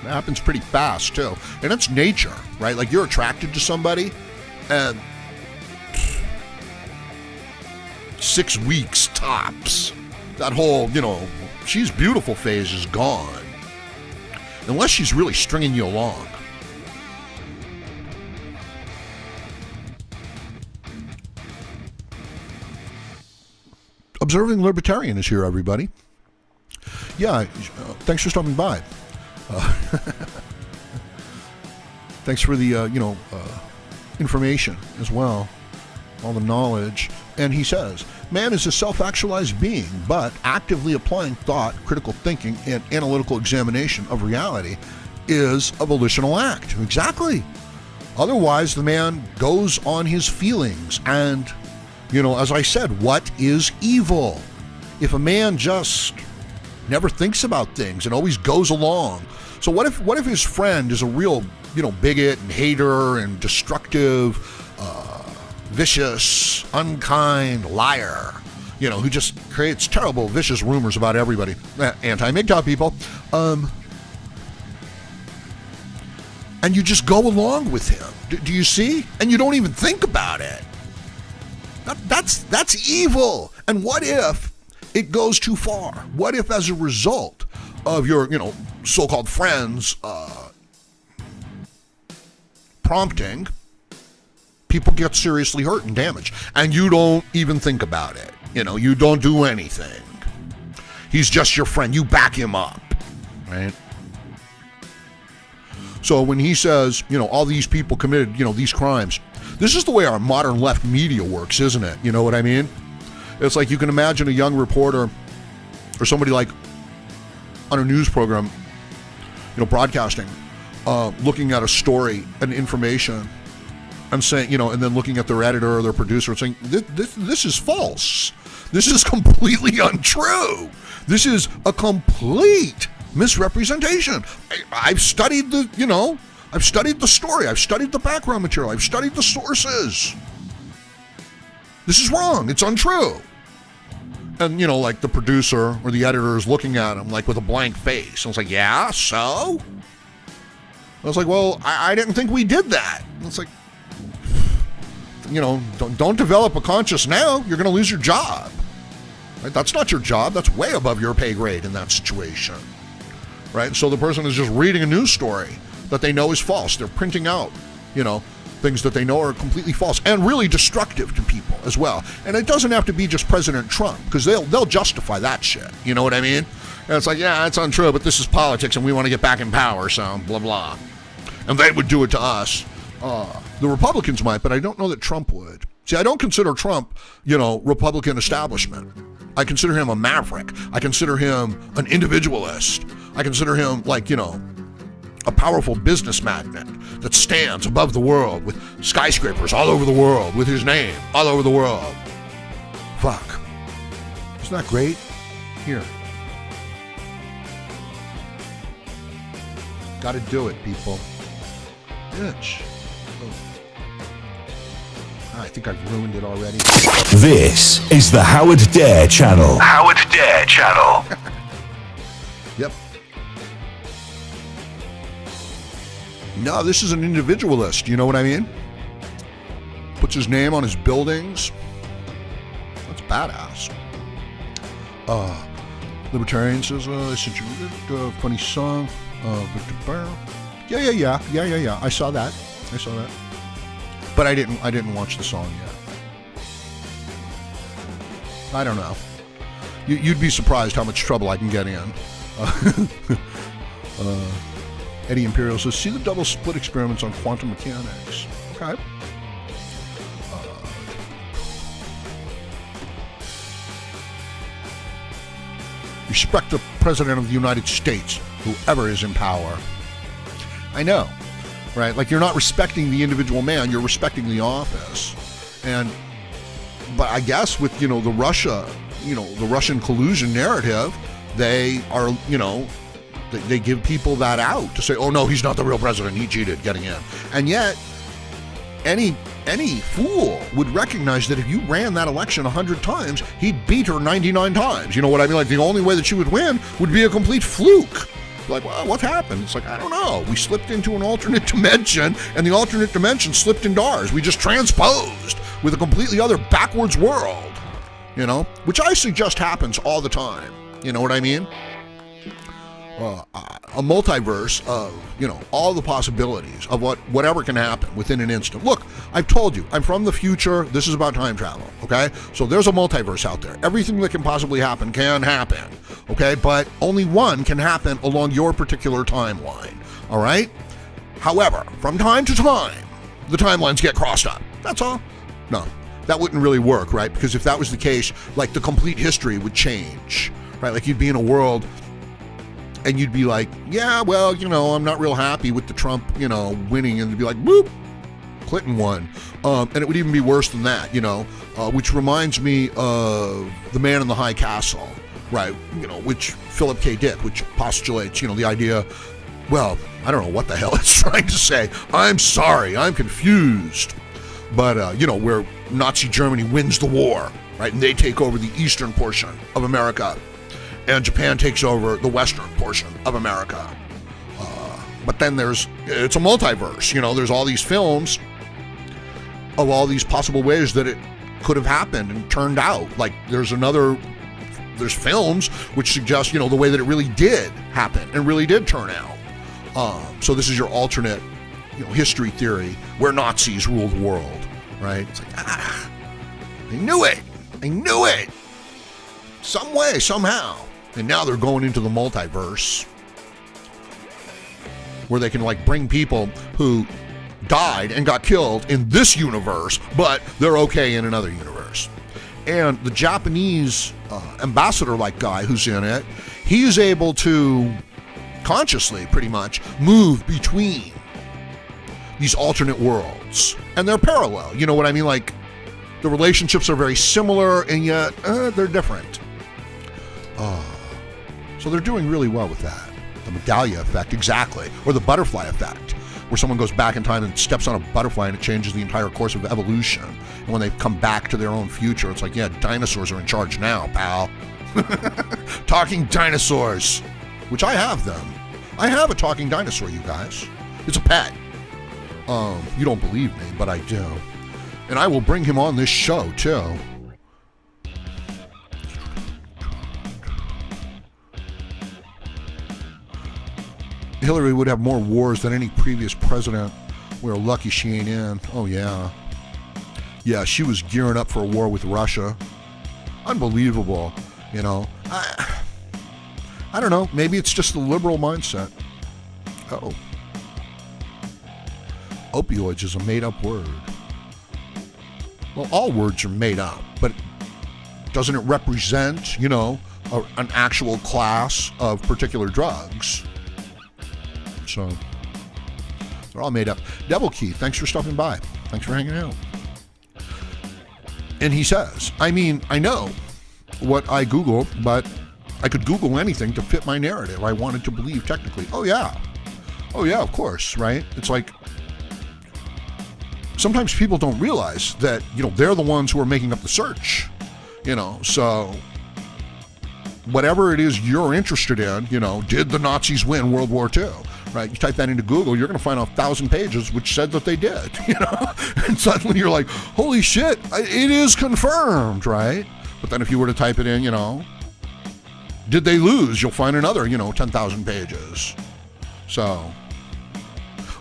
Speaker 2: It happens pretty fast, too. And it's nature, right? Like, you're attracted to somebody, and 6 weeks tops, that whole, she's beautiful phase is gone. Unless she's really stringing you along. Observing Libertarian is here, everybody. Yeah, thanks for stopping by. Thanks for the, information as well, all the knowledge. And he says, man is a self-actualized being, but actively applying thought, critical thinking, and analytical examination of reality is a volitional act. Exactly. Otherwise, the man goes on his feelings. And, as I said, what is evil? If a man just never thinks about things and always goes along. So what if his friend is a real, bigot and hater and destructive, vicious, unkind liar, who just creates terrible, vicious rumors about everybody, anti-MGTOW people, and you just go along with him. Do you see? And you don't even think about it. That's evil. And what if it goes too far? What if, as a result of your, so-called friends prompting, people get seriously hurt and damaged, and you don't even think about it. You don't do anything. He's just your friend. You back him up, right? So when he says, all these people committed, these crimes, this is the way our modern left media works, isn't it? You know what I mean? It's like you can imagine a young reporter or somebody like on a news program, broadcasting, looking at a story and information and saying, and then looking at their editor or their producer and saying, this is false. This is completely untrue. This is a complete misrepresentation. I've studied I've studied the story. I've studied the background material. I've studied the sources. This is wrong. It's untrue. And, like the producer or the editor is looking at him like with a blank face. And it's like, yeah, so? I was like, well, I didn't think we did that. And it's like, don't develop a conscience now. You're going to lose your job. Right? That's not your job. That's way above your pay grade in that situation. Right? So the person is just reading a news story that they know is false. They're printing out, things that they know are completely false and really destructive to people as well. And it doesn't have to be just President Trump, because they'll justify that shit. You know what I mean? And it's like, yeah, it's untrue, but this is politics and we want to get back in power, so blah, blah. And they would do it to us. The Republicans might, but I don't know that Trump would. See, I don't consider Trump, Republican establishment. I consider him a maverick. I consider him an individualist. I consider him like, a powerful business magnate that stands above the world with skyscrapers all over the world, with his name all over the world. Fuck. Isn't that great? Here. Gotta do it, people. Bitch. Oh. I think I've ruined it already.
Speaker 1: This is the Howard Dare Channel. Howard Dare Channel.
Speaker 2: Yep. No, this is an individualist, you know what I mean? Puts his name on his buildings. That's badass. Libertarian says, I sent you a funny song. Yeah. I saw that. But I didn't watch the song yet. I don't know. You'd be surprised how much trouble I can get in. Eddie Imperial says, see the double split experiments on quantum mechanics. Okay. Respect the President of the United States, whoever is in power. I know, right? Like, you're not respecting the individual man, you're respecting the office. But I guess with, the Russian collusion narrative, they are, they give people that out to say, oh no, he's not the real president, he cheated getting in. And yet, any fool would recognize that if you ran that election 100 times, he'd beat her 99 times. You know what I mean? Like, the only way that she would win would be a complete fluke. Like, well, what happened? It's like, I don't know. We slipped into an alternate dimension, and the alternate dimension slipped into ours. We just transposed with a completely other backwards world, which I suggest happens all the time. You know what I mean? A multiverse of, all the possibilities of whatever can happen within an instant. Look, I've told you, I'm from the future. This is about time travel, okay? So there's a multiverse out there. Everything that can possibly happen can happen, okay? But only one can happen along your particular timeline, all right? However, from time to time, the timelines get crossed up. That's all. No, that wouldn't really work, right? Because if that was the case, like, the complete history would change, right? Like, you'd be in a world and you'd be like, yeah, well, I'm not real happy with the Trump, winning. And it'd be like, boop, Clinton won. And it would even be worse than that, which reminds me of The Man in the High Castle, right? Which Philip K. Dick, which postulates, the idea, well, I don't know what the hell it's trying to say. I'm sorry, I'm confused. But, where Nazi Germany wins the war, right? And they take over the eastern portion of America. And Japan takes over the western portion of America. But then it's a multiverse. There's all these films of all these possible ways that it could have happened and turned out. Like, there's films which suggest, the way that it really did happen and really did turn out. So this is your alternate, history theory where Nazis rule the world, right? It's like, I knew it. Some way, somehow. And now they're going into the multiverse, where they can like bring people who died and got killed in this universe, but they're okay in another universe. And the Japanese ambassador-like guy who's in it, he's able to consciously, pretty much, move between these alternate worlds. And they're parallel, you know what I mean? Like, the relationships are very similar, and yet they're different. So they're doing really well with that. The medallia effect, exactly. Or the butterfly effect, where someone goes back in time and steps on a butterfly and it changes the entire course of evolution. And when they come back to their own future, it's like, yeah, dinosaurs are in charge now, pal. Talking dinosaurs, which I have them. I have a talking dinosaur, you guys. It's a pet. You don't believe me, but I do. And I will bring him on this show, too. Hillary would have more wars than any previous president. We're lucky she ain't in. Oh, yeah. Yeah, she was gearing up for a war with Russia. Unbelievable, you know. I don't know. Maybe it's just the liberal mindset. Uh-oh. Opioids is a made-up word. Well, all words are made up, but doesn't it represent, you know, an actual class of particular drugs? So, they're all made up. Devil Key, thanks for stopping by. Thanks for hanging out. And he says, I mean, I know what I Googled, but I could Google anything to fit my narrative I wanted to believe technically. Oh, yeah. Oh, yeah, of course, right? It's like, sometimes people don't realize that, you know, they're the ones who are making up the search, you know, so whatever it is you're interested in, you know, did the Nazis win World War II? Right? You type that into Google, you're going to find 1,000 pages which said that they did, you know, and suddenly you're like, holy shit, it is confirmed, right? But then if you were to type it in, you know, did they lose? You'll find another, you know, 10,000 pages. So,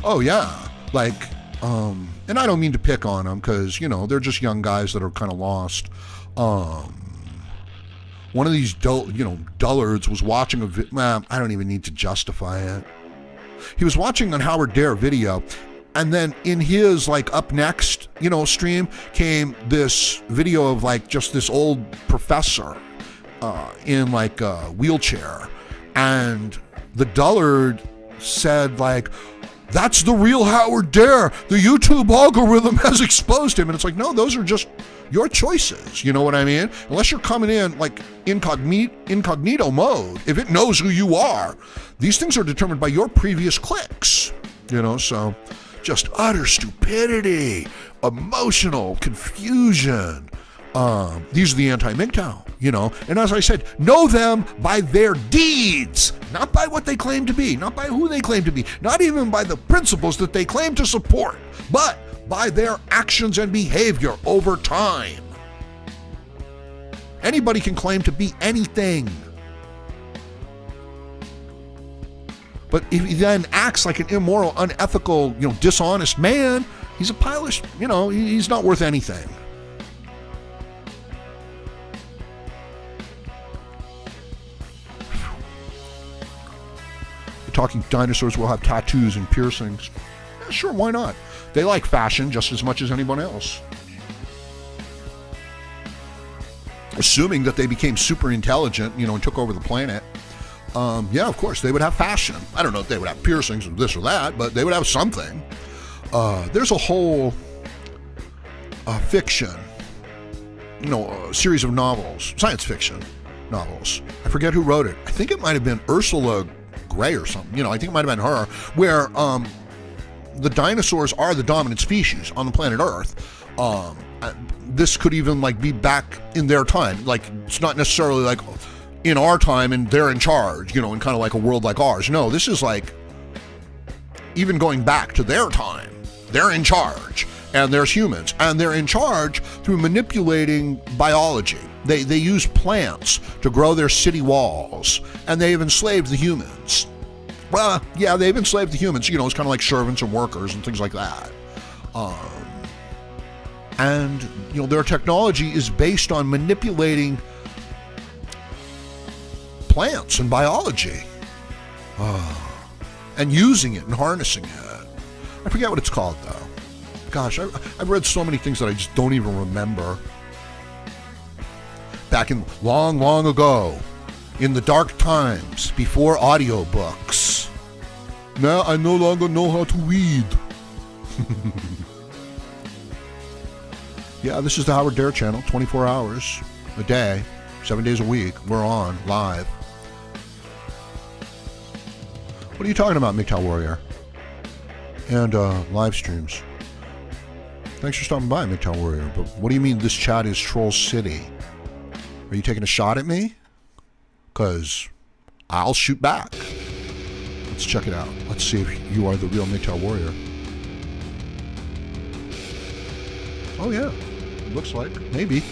Speaker 2: oh yeah, like, and I don't mean to pick on them because, you know, they're just young guys that are kind of lost. One of these dullards was watching I don't even need to justify it. He was watching an Howard Dare video, and then in his, like, up next, you know, stream came this video of, like, just this old professor in, like, a wheelchair. And the dullard said, like, that's the real Howard Dare. The YouTube algorithm has exposed him. And it's like, no, those are just your choices. You know what I mean? Unless you're coming in like incognito mode, if it knows who you are, these things are determined by your previous clicks. You know, so just utter stupidity, emotional confusion. These are the AntiMGTOW, you know, and as I said, know them by their deeds, not by what they claim to be, not by who they claim to be, not even by the principles that they claim to support, but by their actions and behavior over time. Anybody can claim to be anything. But if he then acts like an immoral, unethical, you know, dishonest man, he's a pile of, you know, he's not worth anything. Talking dinosaurs will have tattoos and piercings. Yeah, sure, why not? They like fashion just as much as anyone else. Assuming that they became super intelligent, you know, and took over the planet. Yeah, of course, they would have fashion. I don't know if they would have piercings or this or that, but they would have something. There's a whole fiction, you know, a series of novels, science fiction novels. I forget who wrote it. I think it might have been Ursula Gray or something, you know, I think it might have been her, where the dinosaurs are the dominant species on the planet Earth. This could even like be back in their time, like it's not necessarily like in our time and they're in charge, you know, in kind of like a world like ours. No, this is like even going back to their time. They're in charge, and there's humans, and they're in charge through manipulating biology. They use plants to grow their city walls, and they've enslaved the humans. Well, yeah, they've enslaved the humans. You know, it's kind of like servants and workers and things like that. And, you know, their technology is based on manipulating plants and biology. And using it and harnessing it. I forget what it's called, though. Gosh, I've read so many things that I just don't even remember. Back in long, long ago, in the dark times, before audiobooks. Now I no longer know how to read. Yeah, this is the Howard Dare channel, 24 hours a day, 7 days a week. We're on, live. What are you talking about, MGTOW Warrior? And live streams. Thanks for stopping by, MGTOW Warrior. But what do you mean this chat is Troll City? Are you taking a shot at me? Because I'll shoot back. Let's check it out. Let's see if you are the real MGTOW Warrior. Oh, yeah. Looks like. Maybe.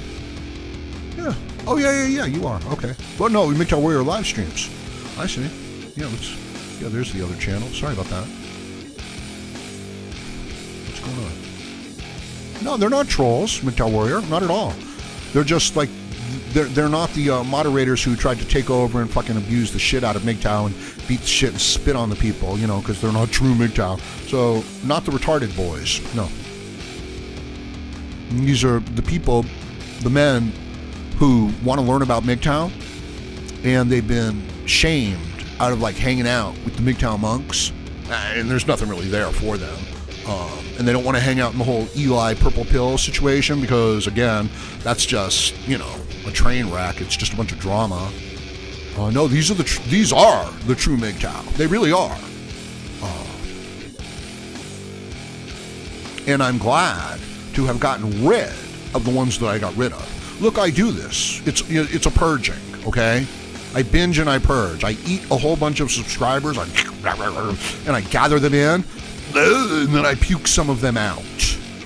Speaker 2: Yeah. Oh, yeah, you are. Okay. Well, no, MGTOW Warrior live streams. I see. Yeah, there's the other channel. Sorry about that. What's going on? No, they're not trolls, MGTOW Warrior. Not at all. They're just like, they're not the moderators who tried to take over and fucking abuse the shit out of MGTOW and beat the shit and spit on the people, you know, because they're not true MGTOW. So, not the retarded boys. No. These are the people, the men who want to learn about MGTOW, and they've been shamed out of like hanging out with the MGTOW monks, and there's nothing really there for them. And they don't want to hang out in the whole Eli purple pill situation because, again, that's just, you know, a train wreck. It's just a bunch of drama. No, these are the true MGTOW. They really are. And I'm glad to have gotten rid of the ones that I got rid of. Look, I do this. It's a purging, okay? I binge and I purge. I eat a whole bunch of subscribers, and I gather them in, and then I puke some of them out.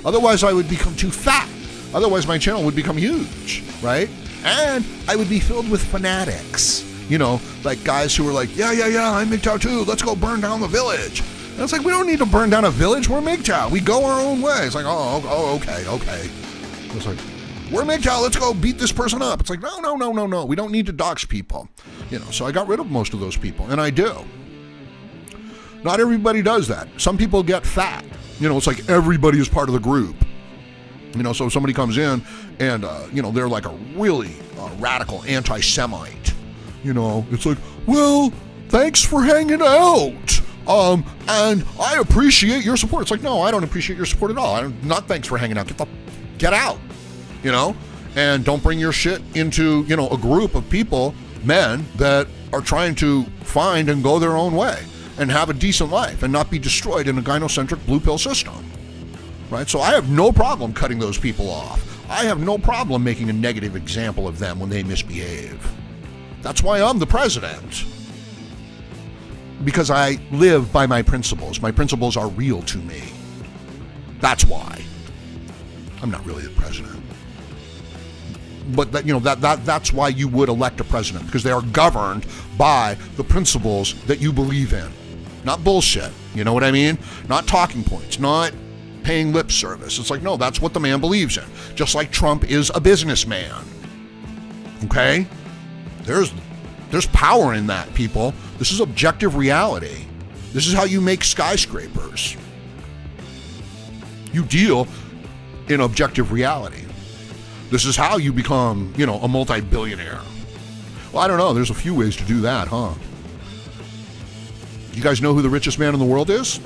Speaker 2: Otherwise, I would become too fat. Otherwise, my channel would become huge, right? And I would be filled with fanatics. You know, like guys who were like, yeah, I'm MGTOW too. Let's go burn down the village. And it's like, we don't need to burn down a village. We're MGTOW. We go our own way. It's like, okay. It's like, we're MGTOW. Let's go beat this person up. It's like, no. We don't need to dox people. You know, so I got rid of most of those people, and I do. Not everybody does that. Some people get fat. You know, it's like everybody is part of the group. You know, so if somebody comes in and, you know, they're like a really radical anti-Semite. You know, it's like, well, thanks for hanging out. And I appreciate your support. It's like, no, I don't appreciate your support at all. Not thanks for hanging out. Get out, you know, and don't bring your shit into, you know, a group of people, men that are trying to find and go their own way and have a decent life and not be destroyed in a gynocentric blue pill system, right? So I have no problem cutting those people off. I have no problem making a negative example of them when they misbehave. That's why I'm the president. Because I live by my principles. My principles are real to me. That's why. I'm not really the president. But that, you know, that's why you would elect a president, because they are governed by the principles that you believe in. Not bullshit. You know what I mean? Not talking points, not paying lip service. It's like, no, that's what the man believes in. Just like Trump is a businessman. Okay? There's power in that, people. This is objective reality. This is how you make skyscrapers. You deal in objective reality. This is how you become, you know, a multi-billionaire. Well, I don't know. There's a few ways to do that, huh? You guys know who the richest man in the world is?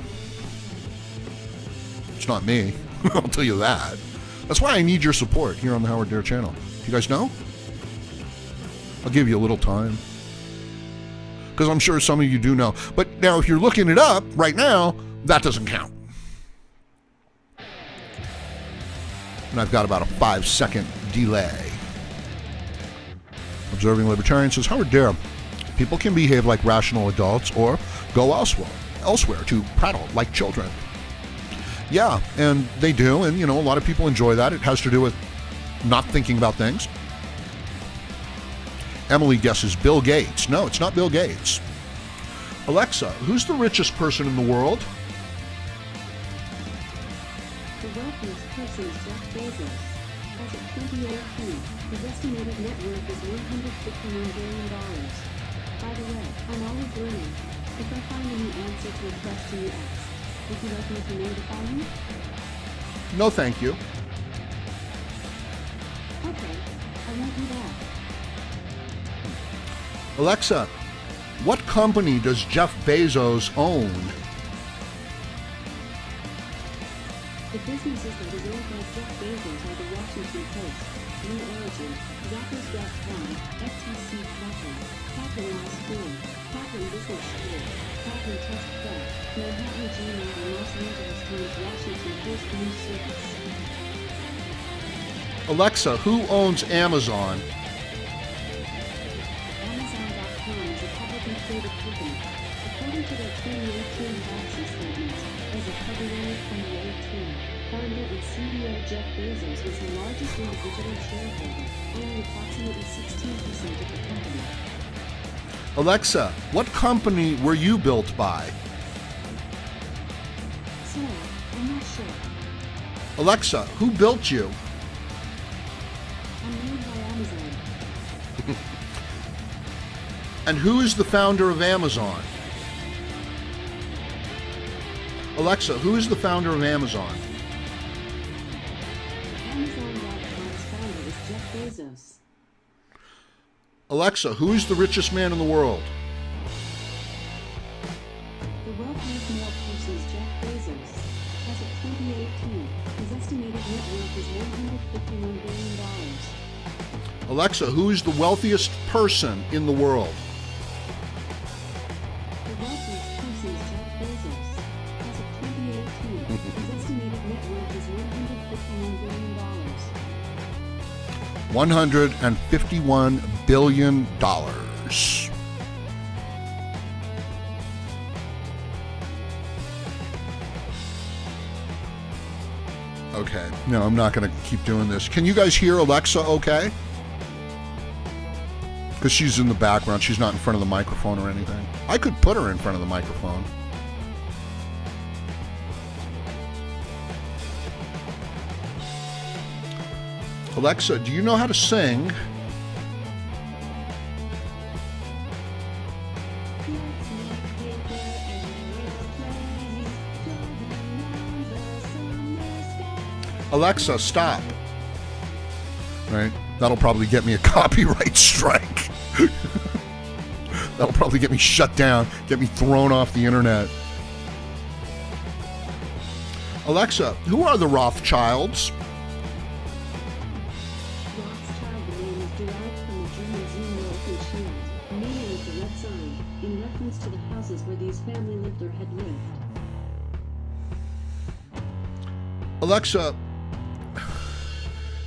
Speaker 2: It's not me. I'll tell you that. That's why I need your support here on the Howard Dare channel. You guys know? I'll give you a little time. Because I'm sure some of you do know. But now if you're looking it up right now, that doesn't count. And I've got about a 5-second delay. Observing Libertarian says, Howard Dare, people can behave like rational adults or go elsewhere to prattle like children. Yeah, and they do, and you know, a lot of people enjoy that. It has to do with not thinking about things. Emily guesses Bill Gates. No, it's not Bill Gates. Alexa, who's the richest person in the world?
Speaker 4: The wealthiest person is Jeff Bezos. As of 2018, his estimated net worth is $151 billion. By the way, I'm always learning. If I find a new answer to a question you ask, would you like me to notify you?
Speaker 2: No, thank you.
Speaker 4: Okay, I won't do that.
Speaker 2: Alexa, what company does Jeff Bezos own?
Speaker 4: The businesses that is owned by Jeff Bezos are the Washington Post, Blue Origin, Zappos.com, FTC Kaplan, Kaplan Law School, Kaplan Business School, Kaplan Test Prep, Manhattan Gmail, and Los Angeles Times Washington Post News Service.
Speaker 2: Alexa, who owns Amazon?
Speaker 4: Amazon.com is a publicly traded company. According to their 2018 proxy statement, as of February 2018, founder and CEO Jeff Bezos was the largest individual shareholder, owning approximately 16% of the company.
Speaker 2: Alexa, what company were you built by?
Speaker 4: Sorry, I'm not sure.
Speaker 2: Alexa, who built you?
Speaker 4: I'm made by Amazon.
Speaker 2: And who is the founder of Amazon? Alexa, who is the founder of Amazon?
Speaker 4: Amazon.com's founder is Jeff Bezos.
Speaker 2: Alexa, who is the richest man in the world?
Speaker 4: The wealthiest male person is Jeff Bezos. As of 2018, his estimated net worth is $151 billion.
Speaker 2: Alexa, who is the wealthiest person in the world?
Speaker 4: The wealthiest person is Jeff Bezos. As of 2018, his estimated net worth is $151 billion.
Speaker 2: $151 billion. Okay, no, I'm not going to keep doing this. Can you guys hear Alexa okay? Because she's in the background. She's not in front of the microphone or anything. I could put her in front of the microphone. Alexa, do you know how to sing? Alexa, stop. Right? That'll probably get me a copyright strike. That'll probably get me shut down, get me thrown off the internet. Alexa, who are the Rothschilds?
Speaker 4: Rothschild, the name is derived from the German Zumwalt and Shield, meaning with the red sign, in reference to the houses where these family lived or had lived.
Speaker 2: Alexa,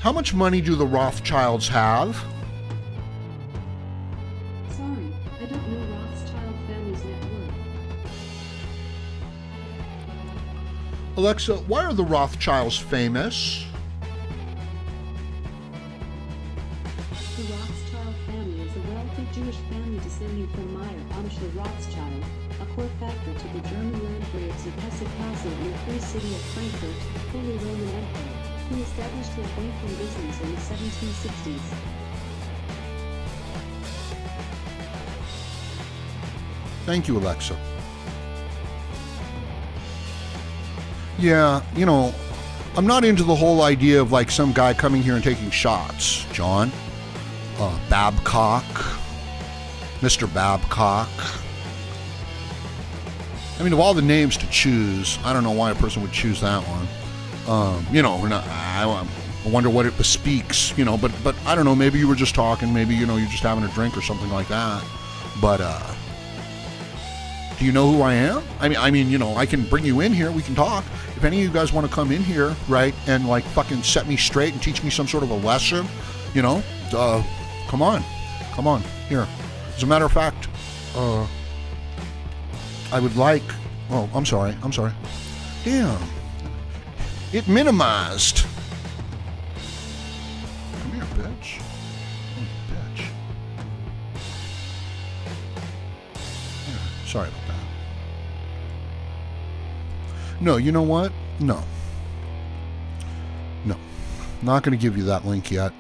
Speaker 2: how much money do the Rothschilds have?
Speaker 4: Sorry, I don't know Rothschild family's net worth.
Speaker 2: Alexa, why are the Rothschilds famous?
Speaker 4: The Rothschild family is a wealthy Jewish family descending from Meyer Amschel Rothschild, a core factor to the German landgrabes of Hesse-Kassel in the Free City of Frankfurt, Holy Roman Empire, who established their banking business in the 1760s.
Speaker 2: Thank you, Alexa. Yeah, you know, I'm not into the whole idea of like some guy coming here and taking shots, John. Babcock. Mr. Babcock. I mean, of all the names to choose, I don't know why a person would choose that one. You know, I wonder what it bespeaks, you know, but I don't know, maybe you were just talking, maybe, you know, you're just having a drink or something like that. But, do you know who I am? I mean, you know, I can bring you in here, we can talk. If any of you guys want to come in here, right, and like fucking set me straight and teach me some sort of a lesson, you know, come on, here. As a matter of fact, I would like, oh, I'm sorry. Damn. It minimized. Come here, bitch. Oh, bitch. Yeah, sorry about that. No, you know what? No. Not going to give you that link yet.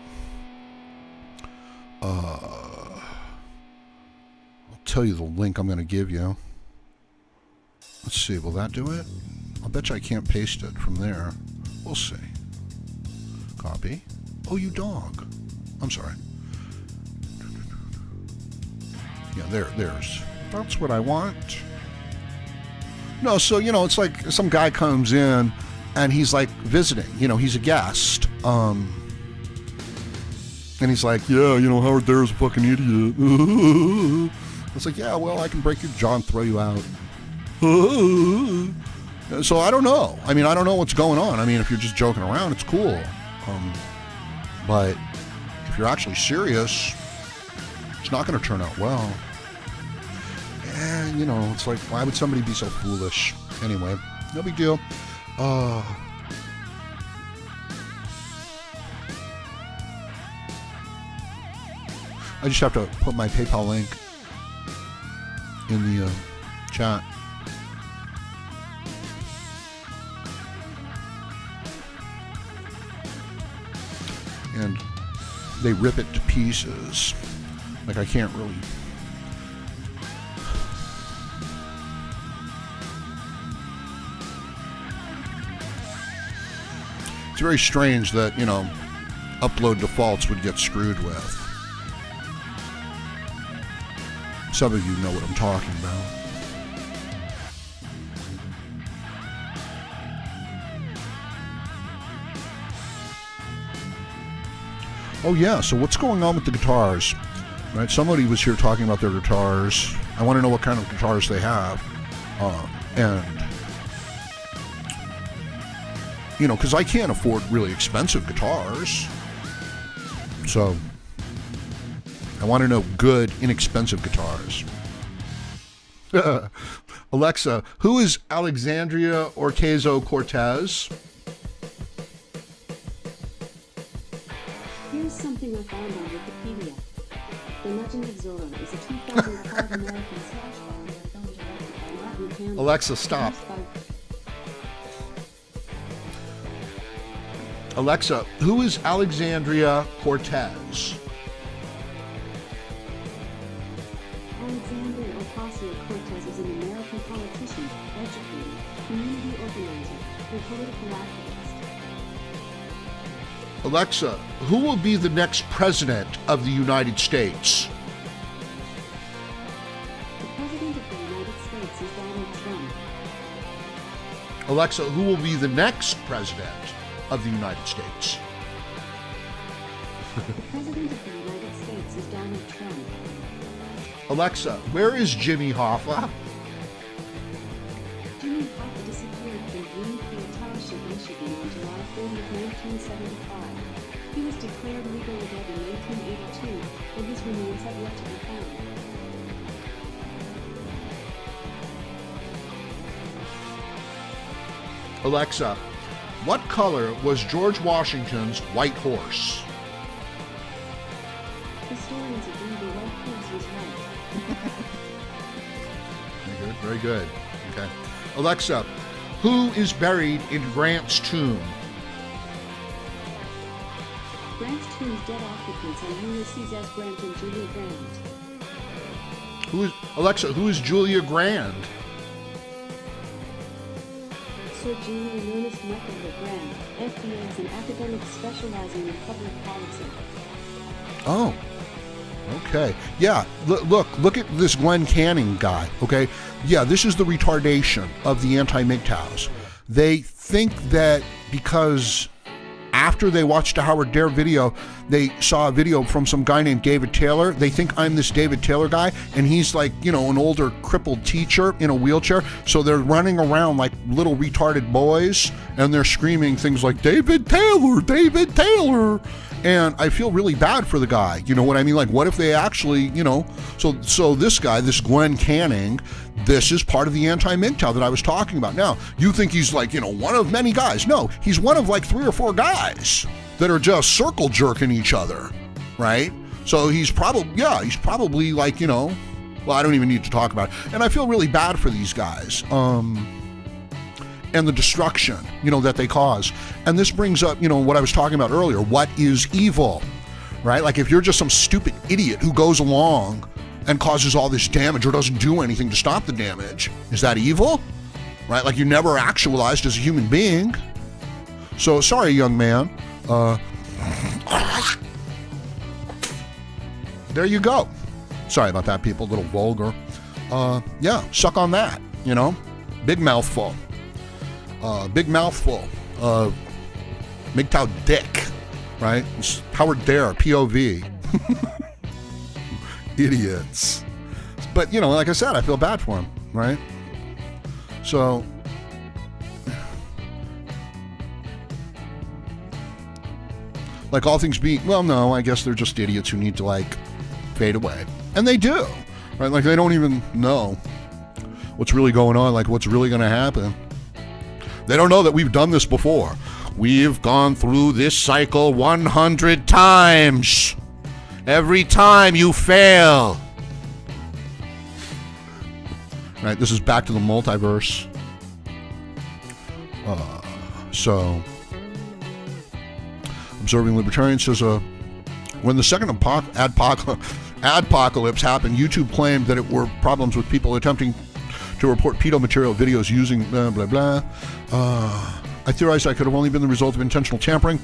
Speaker 2: I'll tell you the link I'm going to give you. Let's see, will that do it? I'll bet you I can't paste it from there. We'll see. Copy. Oh, you dog. I'm sorry. Yeah, there's. That's what I want. No, so, it's like some guy comes in and he's like visiting, he's a guest. And he's like, yeah, Howard Dare's a fucking idiot. It's like, yeah, well, I can break your jaw and throw you out. So I don't know. I mean, I don't know what's going on. I mean, if you're just joking around, it's cool. But if you're actually serious, it's not going to turn out well. And, it's like, why would somebody be so foolish? Anyway, no big deal. I just have to put my PayPal link in the chat. And they rip it to pieces. Like, I can't really... It's very strange that, upload defaults would get screwed with. Some of you know what I'm talking about. Oh yeah, so what's going on with the guitars? Right, somebody was here talking about their guitars. I want to know what kind of guitars they have. Because I can't afford really expensive guitars. So, I want to know good, inexpensive guitars. Alexa, who is Alexandria Ocasio-Cortez?
Speaker 4: Here's something I found on Wikipedia. The Legend of Zorro is a 2005 American slash film directed by Martin Campbell.
Speaker 2: Alexa, stop. Alexa, who is Alexandria Cortez?
Speaker 4: Alexandria Ocasio-Cortez is an American politician, educator, community organizer, and political activist.
Speaker 2: Alexa, who will be the next president of the United States?
Speaker 4: The President of the United States is Donald Trump.
Speaker 2: Alexa, who will be the next president of the United States?
Speaker 4: The President of the United States is Donald Trump.
Speaker 2: Alexa, where is Jimmy Hoffa?
Speaker 4: Jimmy Hoffa disappeared from Bloomfield Township, Michigan on July 30th, 1975. He was declared legally dead in 1982, and his remains have yet to be found.
Speaker 2: Alexa, what color was George Washington's white horse?
Speaker 4: Historians agree the white horse was white.
Speaker 2: Very good. Okay. Alexa, who is buried in Grant's tomb?
Speaker 4: Grant's tomb's dead occupants are Ulysses S. Grant and Julia Grant.
Speaker 2: Alexa, who is Julia Grant?
Speaker 4: Sir Julia Ernest Michael Grant, FDA, is an academic specializing in public policy.
Speaker 2: Oh, okay. Yeah, look at this Glenn Canning guy, okay? Yeah, this is the retardation of the anti-MGTOWs. They think that because after they watched a Howard Dare video, they saw a video from some guy named David Taylor. They think I'm this David Taylor guy, and he's like, an older crippled teacher in a wheelchair. So they're running around like little retarded boys, and they're screaming things like, David Taylor, David Taylor. And I feel really bad for the guy. You know what I mean? Like, what if they actually, so this guy, this Glenn Canning, this is part of the anti-MGTOW that I was talking about. Now, you think he's like, one of many guys. No, he's one of like 3 or 4 guys that are just circle jerking each other, right? So he's probably like, well, I don't even need to talk about it. And I feel really bad for these guys. And the destruction, that they cause. And this brings up, what I was talking about earlier. What is evil, right? Like if you're just some stupid idiot who goes along and causes all this damage or doesn't do anything to stop the damage. Is that evil? Right? Like you never actualized as a human being. So sorry, young man. There you go. Sorry about that, people. A little vulgar. Yeah, suck on that, you know? Big mouthful. Big mouthful. MGTOW dick, right? It's Howard Dare, POV. Idiots. But, you know, like I said, I feel bad for him, right? So, like all things being, well, no, I guess they're just idiots who need to, like, fade away. And they do, right? Like, they don't even know what's really going on, like what's really going to happen. They don't know that we've done this before. We've gone through this cycle 100 times. Every time you fail. Right, this is back to the multiverse. So, Observing Libertarian says, when the second adpocalypse happened, YouTube claimed that it were problems with people attempting to report pedo material videos using blah, blah, blah. I theorized that could have only been the result of intentional tampering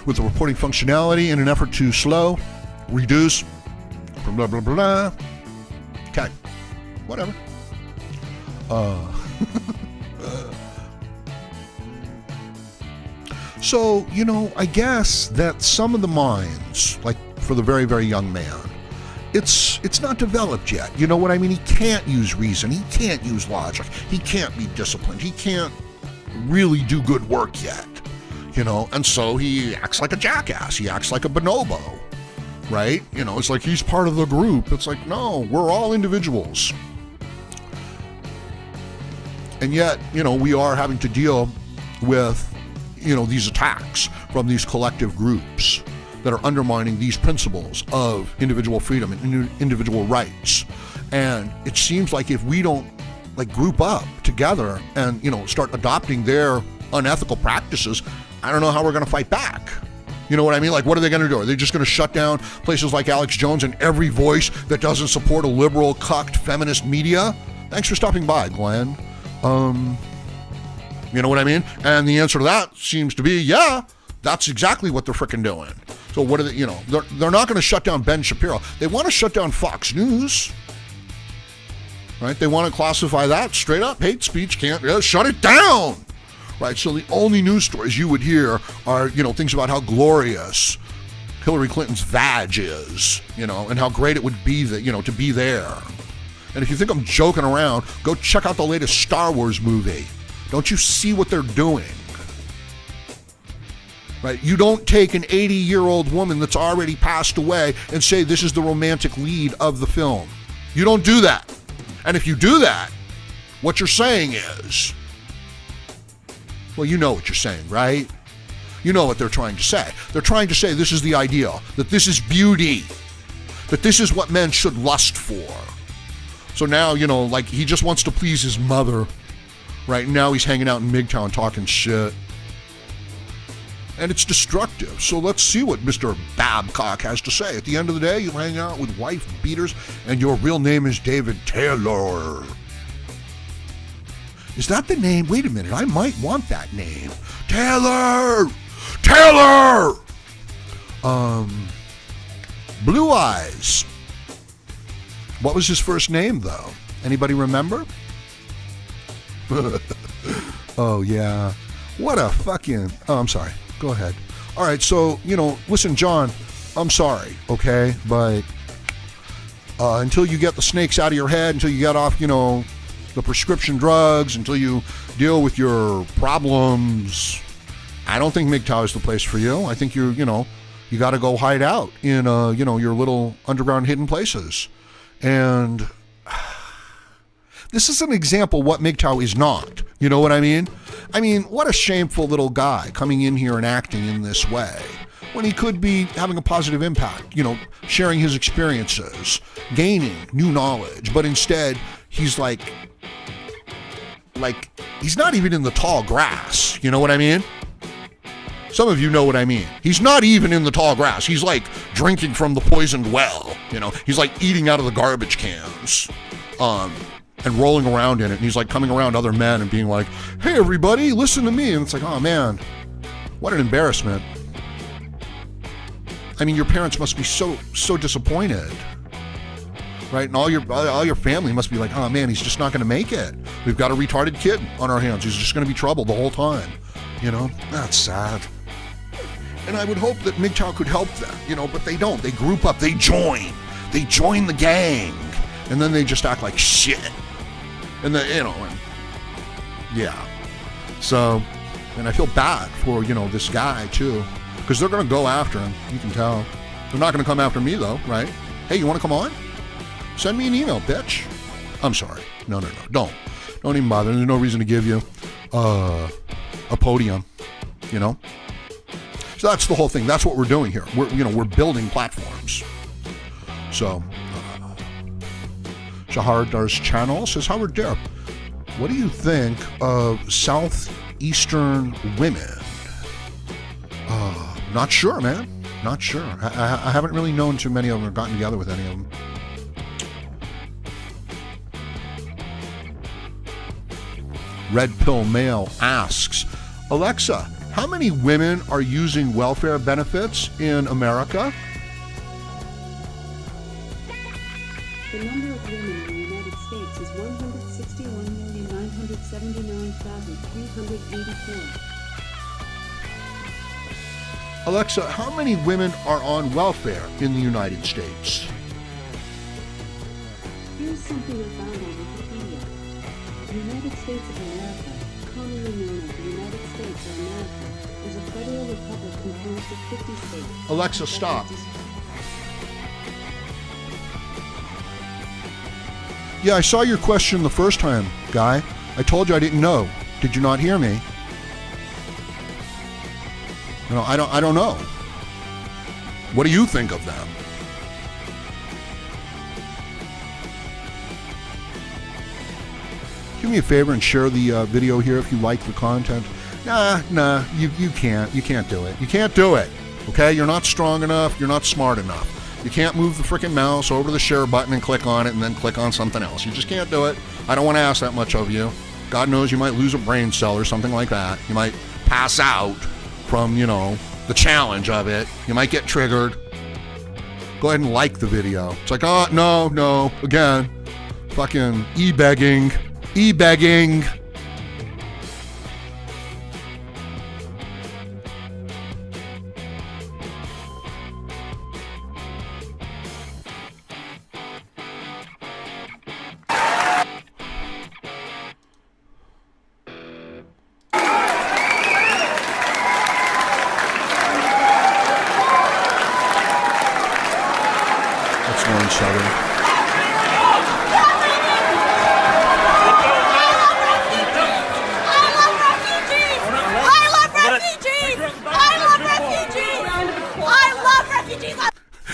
Speaker 2: with the reporting functionality in an effort to slow, reduce, blah, blah, blah. Okay, whatever. So, you know, I guess that some of the minds, like for the very, very young man, it's not developed yet. You know what I mean? He can't use reason. He can't use logic. He can't be disciplined. He can't really do good work yet, you know? And so he acts like a jackass. He acts like a bonobo, right? You know, it's like he's part of the group. It's like, no, we're all individuals. And yet, you know, we are having to deal with, you know, these attacks from these collective groups that are undermining these principles of individual freedom and individual rights. And it seems like if we don't like group up together and, you know, start adopting their unethical practices, I don't know how we're going to fight back. You know what I mean? Like, what are they going to do? Are they just going to shut down places like Alex Jones and every voice that doesn't support a liberal, cucked, feminist media? Thanks for stopping by, Glenn. You know what I mean? And the answer to that seems to be, yeah, that's exactly what they're frickin' doing. So what are they, you know, they're not going to shut down Ben Shapiro. They want to shut down Fox News, right? They want to classify that straight up hate speech. Can't shut it down, right? So the only news stories you would hear are, you know, things about how glorious Hillary Clinton's vag is, you know, and how great it would be that, you know, to be there. And if you think I'm joking around, go check out the latest Star Wars movie. Don't you see what they're doing? Right? You don't take an 80-year-old woman that's already passed away and say this is the romantic lead of the film. You don't do that. And if you do that, what you're saying is, well, you know what you're saying, right? You know what they're trying to say. They're trying to say this is the ideal, that this is beauty, that this is what men should lust for. So now, you know, like he just wants to please his mother. Right now he's hanging out in MGTOW and talking shit. And it's destructive. So let's see what Mr. Babcock has to say. At the end of the day, you hang out with wife beaters and your real name is David Taylor. Is that the name? Wait a minute, I might want that name. Taylor! Taylor! Blue Eyes. What was his first name, though? Anybody remember? Oh, yeah. What a fucking... Oh, I'm sorry. Go ahead. All right, so, you know, listen, John, I'm sorry, okay? But until you get the snakes out of your head, until you get off, you know, the prescription drugs, until you deal with your problems, I don't think MGTOW is the place for you. I think you got to go hide out in, you know, your little underground hidden places. And... this is an example what MGTOW is not. You know what I mean? I mean, what a shameful little guy coming in here and acting in this way when he could be having a positive impact, you know, sharing his experiences, gaining new knowledge. But instead, he's like he's not even in the tall grass. You know what I mean? Some of you know what I mean. He's not even in the tall grass. He's like drinking from the poisoned well, you know. He's like eating out of the garbage cans, and rolling around in it. And he's like coming around other men and being like, hey, everybody, listen to me. And it's like, oh, man, what an embarrassment. I mean, your parents must be so disappointed, right? And all your family must be like, oh, man, he's just not going to make it. We've got a retarded kid on our hands. He's just going to be trouble the whole time, you know? That's sad. And I would hope that MGTOW could help them, you know, but they don't. They group up. They join the gang. And then they just act like shit. And then, you know, and yeah. So, and I feel bad for, you know, this guy too, because they're going to go after him. You can tell. They're not going to come after me though, right? Hey, you want to come on? Send me an email, bitch. I'm sorry. No. Don't even bother. There's no reason to give you a podium, you know? So that's the whole thing. That's what we're doing here. We're building platforms. So, Shahardar's channel says, Howard Dare, what do you think of Southeastern women? Not sure, man. Not sure. I haven't really known too many of them or gotten together with any of them. Red Pill Male asks, Alexa, how many women are using welfare benefits in America?
Speaker 4: The number of women in the United States is 161,979,384.
Speaker 2: Alexa, how many women are on welfare in the United States?
Speaker 4: Here's something I found on Wikipedia. The United States of America, commonly known as the United States of America, is a federal republic composed of 50 states.
Speaker 2: Alexa, stop. Yeah, I saw your question the first time, guy. I told you I didn't know. Did you not hear me? No, I don't know. What do you think of them? Do me a favor and share the video here if you like the content. Nah, you can't. You can't do it. You can't do it. Okay? You're not strong enough. You're not smart enough. You can't move the freaking mouse over the share button and click on it and then click on something else. You just can't do it. I don't want to ask that much of you. God knows you might lose a brain cell or something like that. You might pass out from, you know, the challenge of it. You might get triggered. Go ahead and like the video. It's like, oh, no, again, fucking e-begging.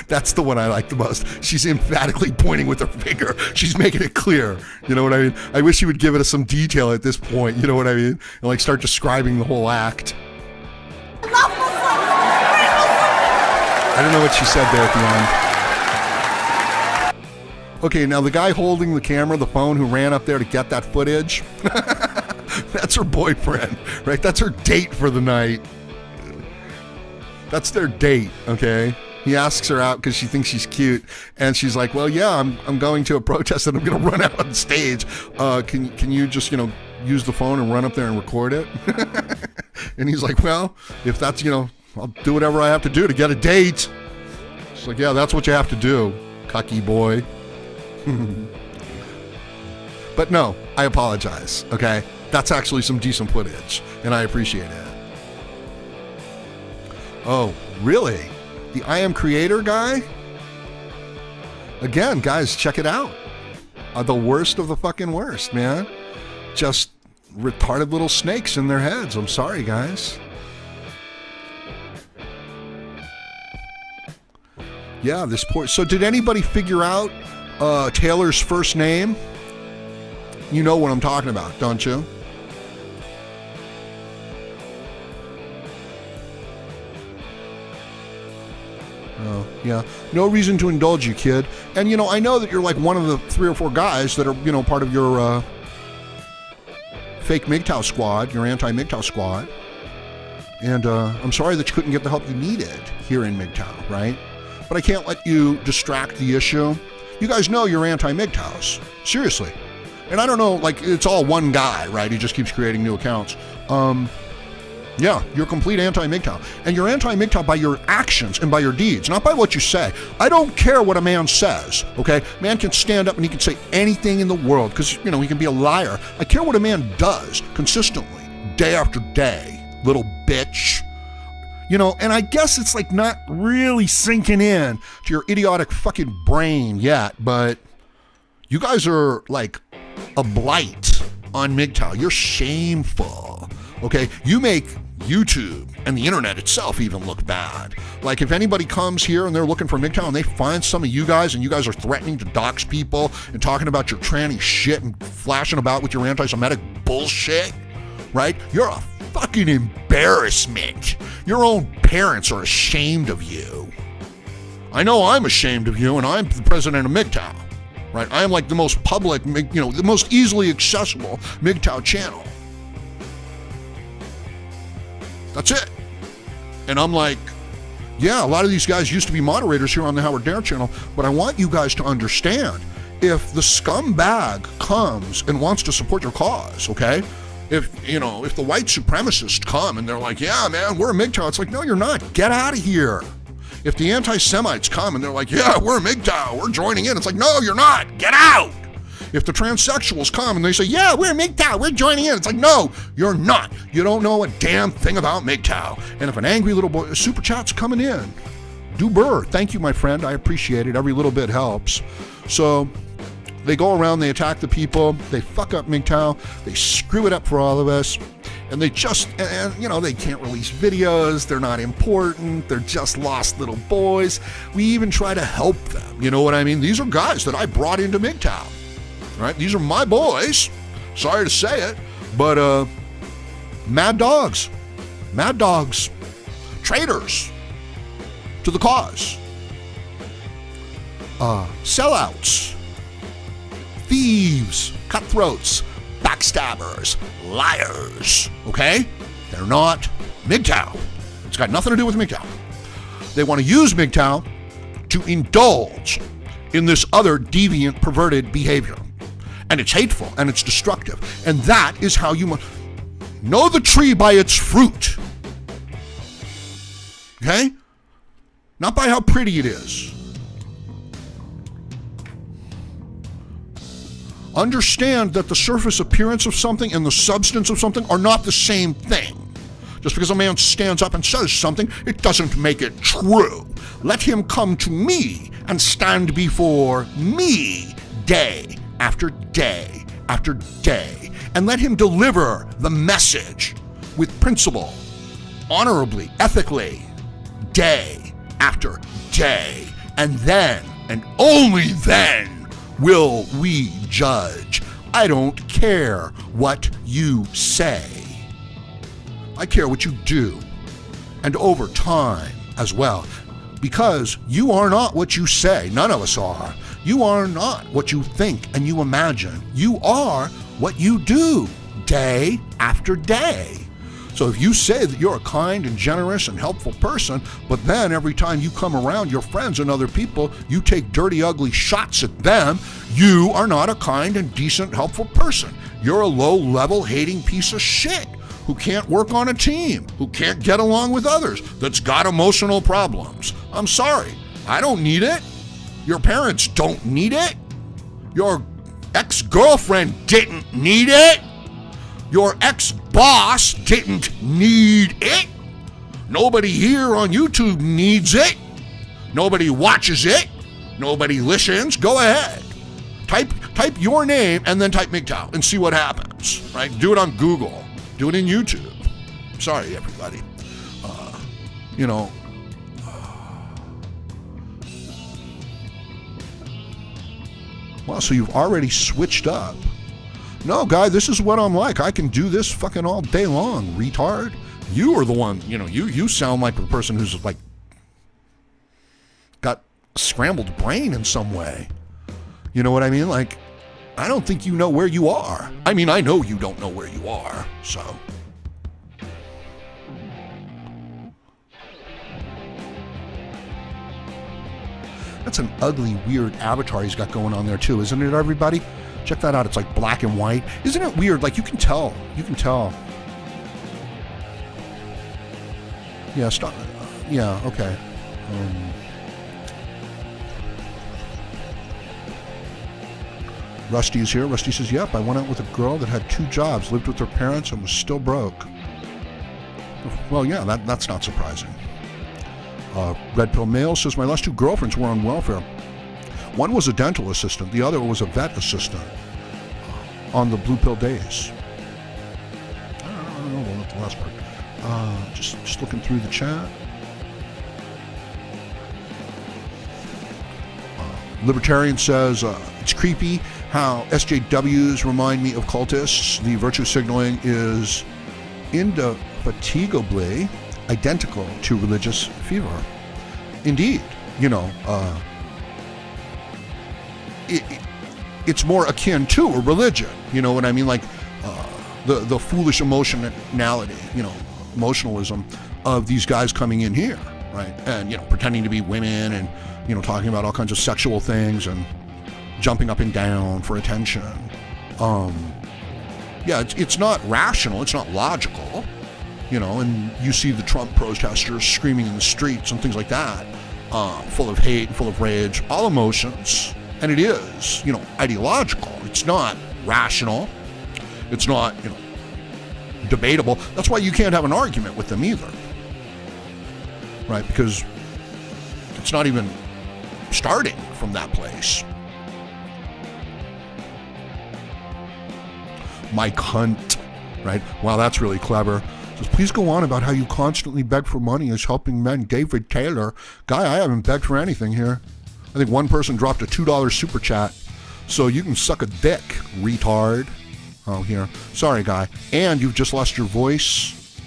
Speaker 2: That's the one I like the most. She's emphatically pointing with her finger. She's making it clear. You know what I mean? I wish she would give it some detail at this point. You know what I mean? And like start describing the whole act. I don't know what she said there at the end. Okay, now the guy holding the camera, the phone, who ran up there to get that footage, that's her boyfriend, right? That's her date for the night. That's their date, okay? He asks her out because she thinks she's cute, and she's like, "Well, yeah, I'm going to a protest and I'm going to run out on stage. Can you just, you know, use the phone and run up there and record it?" And he's like, "Well, if that's, you know, I'll do whatever I have to do to get a date." She's like, "Yeah, that's what you have to do, cucky boy." But no, I apologize. Okay, that's actually some decent footage, and I appreciate it. Oh, really? The I Am Creator guy? Again, guys, check it out. The worst of the fucking worst, man. Just retarded little snakes in their heads. I'm sorry, guys. Yeah, this poor... So did anybody figure out Taylor's first name? You know what I'm talking about, don't you? Yeah, no reason to indulge you, kid. And, you know, I know that you're like one of the 3 or 4 guys that are, you know, part of your fake MGTOW squad, your anti-MGTOW squad. And I'm sorry that you couldn't get the help you needed here in MGTOW, right? But I can't let you distract the issue. You guys know you're anti-MGTOWs. Seriously. And I don't know, like, it's all one guy, right? He just keeps creating new accounts. Yeah, you're complete anti-MGTOW. And you're anti-MGTOW by your actions and by your deeds, not by what you say. I don't care what a man says, okay? Man can stand up and he can say anything in the world because, you know, he can be a liar. I care what a man does consistently, day after day. Little bitch. You know, and I guess it's like not really sinking in to your idiotic fucking brain yet, but you guys are like a blight on MGTOW. You're shameful, okay? You make YouTube and the internet itself even look bad. Like if anybody comes here and they're looking for MGTOW and they find some of you guys and you guys are threatening to dox people and talking about your tranny shit and flashing about with your anti-Semitic bullshit, right? You're a fucking embarrassment. Your own parents are ashamed of you. I know I'm ashamed of you, and I'm the president of MGTOW, right? I am like the most public, you know, the most easily accessible MGTOW channel. That's it. And I'm like, yeah, a lot of these guys used to be moderators here on the Howard Dare channel, but I want you guys to understand, if the scumbag comes and wants to support your cause, okay? If, you know, if the white supremacists come and they're like, yeah, man, we're a MGTOW, it's like, no, you're not. Get out of here. If the anti-Semites come and they're like, yeah, we're a MGTOW, we're joining in, it's like, no, you're not. Get out. If the transsexuals come and they say, yeah, we're MGTOW, we're joining in, it's like, no, you're not. You don't know a damn thing about MGTOW. And if an angry little boy, super chat's coming in, do burr. Thank you, my friend. I appreciate it. Every little bit helps. So they go around, they attack the people, they fuck up MGTOW, they screw it up for all of us, and they just, and you know, they can't release videos, they're not important, they're just lost little boys. We even try to help them, you know what I mean? These are guys that I brought into MGTOW, right? These are my boys, sorry to say it, but mad dogs, traitors to the cause, sellouts, thieves, cutthroats, backstabbers, liars, okay? They're not MGTOW. It's got nothing to do with MGTOW. They want to use MGTOW to indulge in this other deviant, perverted behavior. And it's hateful and it's destructive. And that is how you must know the tree by its fruit. Okay? Not by how pretty it is. Understand that the surface appearance of something and the substance of something are not the same thing. Just because a man stands up and says something, it doesn't make it true. Let him come to me and stand before me day after day after day, and let him deliver the message with principle, honorably, ethically, day after day. And then, and only then, will we judge. I don't care what you say. I care what you do. And over time as well. Because you are not what you say. None of us are. You are not what you think and you imagine. You are what you do day after day. So if you say that you're a kind and generous and helpful person, but then every time you come around your friends and other people, you take dirty, ugly shots at them, you are not a kind and decent, helpful person. You're a low-level, hating piece of shit who can't work on a team, who can't get along with others, that's got emotional problems. I'm sorry. I don't need it. Your parents don't need it. Your ex-girlfriend didn't need it. Your ex-boss didn't need it. Nobody here on YouTube needs it. Nobody watches it. Nobody listens. Go ahead. Type your name and then type MGTOW and see what happens, right? Do it on Google. Do it in YouTube. Sorry, everybody. You know. Well, so you've already switched up. No, guy, this is what I'm like. I can do this fucking all day long, retard. You are the one, you know, you sound like the person who's like got scrambled brain in some way. You know what I mean? Like, I don't think you know where you are. I mean, I know you don't know where you are, so. That's an ugly, weird avatar he's got going on there too, isn't it, everybody? Check that out. It's like black and white. Isn't it weird? Like, you can tell. You can tell. Yeah, stop. Yeah, okay. Rusty is here. Rusty says, yep, I went out with a girl that had 2 jobs, lived with her parents, and was still broke. Well, yeah, that's not surprising. Red Pill Male says, my last 2 girlfriends were on welfare. One was a dental assistant. The other was a vet assistant on the blue pill days. I don't know about the last part. Just looking through the chat. Libertarian says, it's creepy how SJWs remind me of cultists. The virtue signaling is indefatigably identical to religious fever. Indeed, you know, it's more akin to a religion. You know what I mean? Like the foolish emotionality, you know, emotionalism of these guys coming in here, right? And, you know, pretending to be women and, you know, talking about all kinds of sexual things and jumping up and down for attention. Yeah, it's not rational. It's not logical, you know, and you see the Trump protesters screaming in the streets and things like that, full of hate, full of rage, all emotions. And it is, you know, ideological. It's not rational. It's not, you know, debatable. That's why you can't have an argument with them either, right? Because it's not even starting from that place. Mike Hunt, right? Wow, that's really clever. Says, please go on about how you constantly beg for money as helping men. David Taylor. Guy, I haven't begged for anything here. I think one person dropped a $2 super chat. So you can suck a dick, retard. Oh, here. Sorry, guy. And you've just lost your voice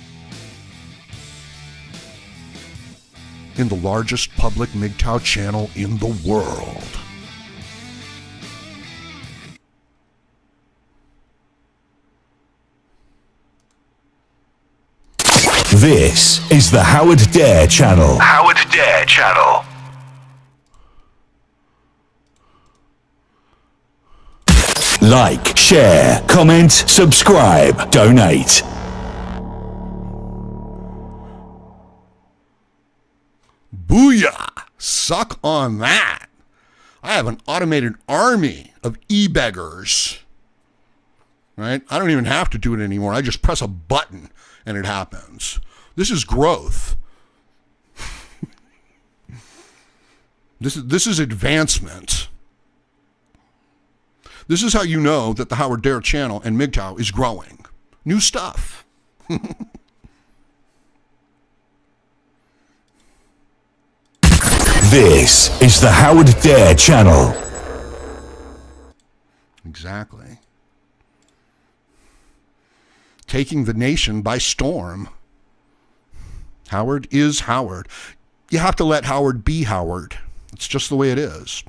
Speaker 2: in the largest public MGTOW channel in the world.
Speaker 1: This is the Howard Dare Channel. Howard Dare Channel. Like, share, comment, subscribe, donate.
Speaker 2: Booyah! Suck on that. I have an automated army of e-beggars. Right? I don't even have to do it anymore. I just press a button and it happens. This is growth. This is advancement. This is how you know that the Howard Dare channel and MGTOW is growing. New stuff.
Speaker 1: This is the Howard Dare Channel.
Speaker 2: Exactly. Taking the nation by storm. Howard is Howard. You have to let Howard be Howard. It's just the way it is.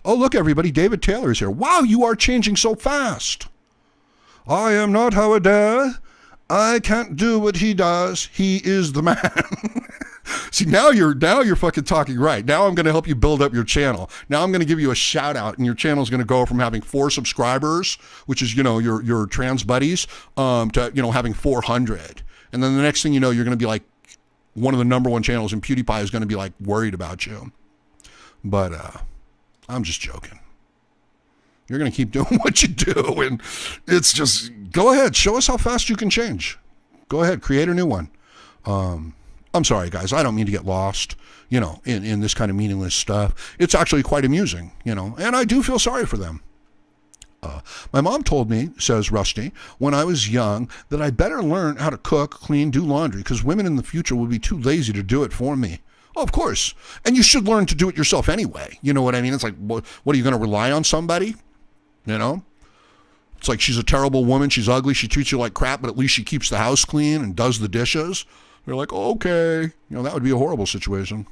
Speaker 2: Oh, look, everybody, David Taylor's here. Wow, you are changing so fast. I am not Howard Dare. I can't do what he does. He is the man. See, now you're fucking talking right. Now I'm going to help you build up your channel. Now I'm going to give you a shout out, and your channel is going to go from having 4 subscribers, which is, you know, your trans buddies, to, you know, having 400. And then the next thing you know, you're going to be like one of the #1 channels, and PewDiePie is going to be like worried about you. But I'm just joking. You're going to keep doing what you do, and it's just, go ahead, show us how fast you can change. Go ahead, create a new one. I'm sorry, guys, I don't mean to get lost, you know, in this kind of meaningless stuff. It's actually quite amusing, you know, and I do feel sorry for them. My mom told me, says Rusty, when I was young, that I better learn how to cook, clean, do laundry, because women in the future will be too lazy to do it for me. Oh, of course. And you should learn to do it yourself anyway. You know what I mean? It's like, what are you going to rely on somebody? You know? It's like she's a terrible woman. She's ugly. She treats you like crap, but at least she keeps the house clean and does the dishes. You're like, okay. You know, that would be a horrible situation.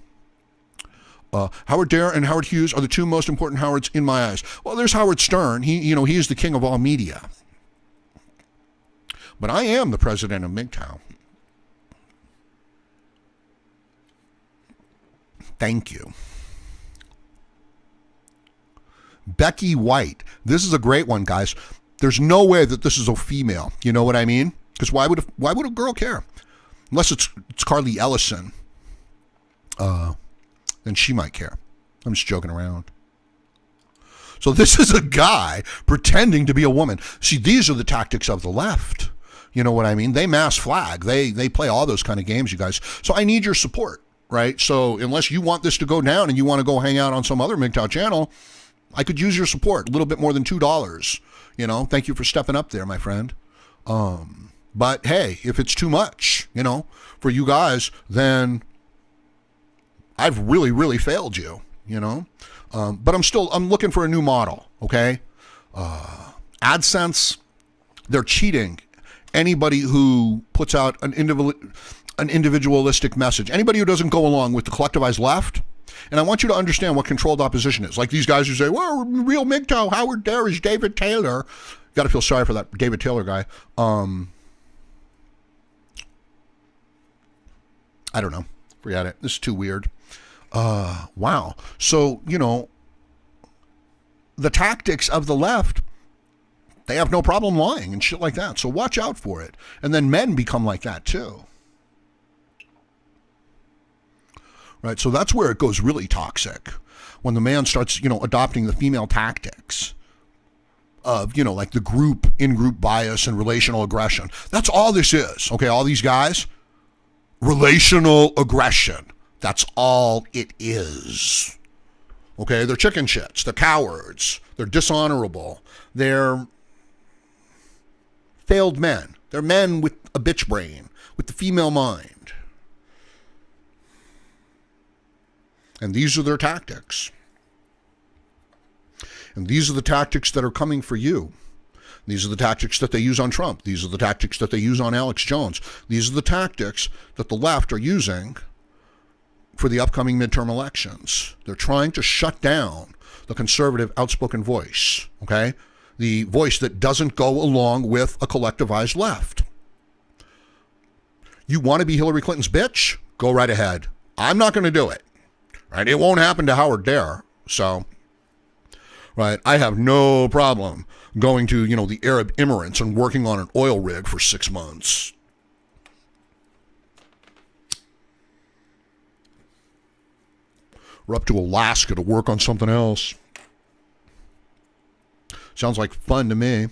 Speaker 2: Howard Dare and Howard Hughes are the two most important Howards in my eyes. Well, there's Howard Stern. He is the king of all media. But I am the president of MGTOW. Thank you. Becky White. This is a great one, guys. There's no way that this is a female. You know what I mean? Because why would a girl care? Unless it's Carly Ellison. Then she might care. I'm just joking around. So this is a guy pretending to be a woman. See, these are the tactics of the left. You know what I mean? They mass flag. They play all those kind of games, you guys. So I need your support, right? So unless you want this to go down and you want to go hang out on some other MGTOW channel, I could use your support. A little bit more than $2. Thank you for stepping up there, my friend. But hey, if it's too much, for you guys, then I've really, really failed you, But I'm looking for a new model, okay? AdSense, they're cheating anybody who puts out an individualistic message. Anybody who doesn't go along with the collectivized left. And I want you to understand what controlled opposition is. Like these guys who say, well, real MGTOW, Howard Dare is David Taylor. Got to feel sorry for that David Taylor guy. I don't know. Forget it. This is too weird. Wow. So, the tactics of the left, they have no problem lying and shit like that. So watch out for it. And then men become like that too. Right? So that's where it goes really toxic. When the man starts, adopting the female tactics of, like the in-group bias and relational aggression. That's all this is. Okay, all these guys, relational aggression. That's all it is. Okay, they're chicken shits. They're cowards. They're dishonorable. They're failed men. They're men with a bitch brain, with the female mind. And these are their tactics. And these are the tactics that are coming for you. These are the tactics that they use on Trump. These are the tactics that they use on Alex Jones. These are the tactics that the left are using for the upcoming midterm elections. They're trying to shut down the conservative outspoken voice, okay? The voice that doesn't go along with a collectivized left. You want to be Hillary Clinton's bitch? Go right ahead. I'm not going to do it. Right? It won't happen to Howard Dare. So, right, I have no problem going to, the Arab Emirates and working on an oil rig for 6 months. Or up to Alaska to work on something else. Sounds like fun to me.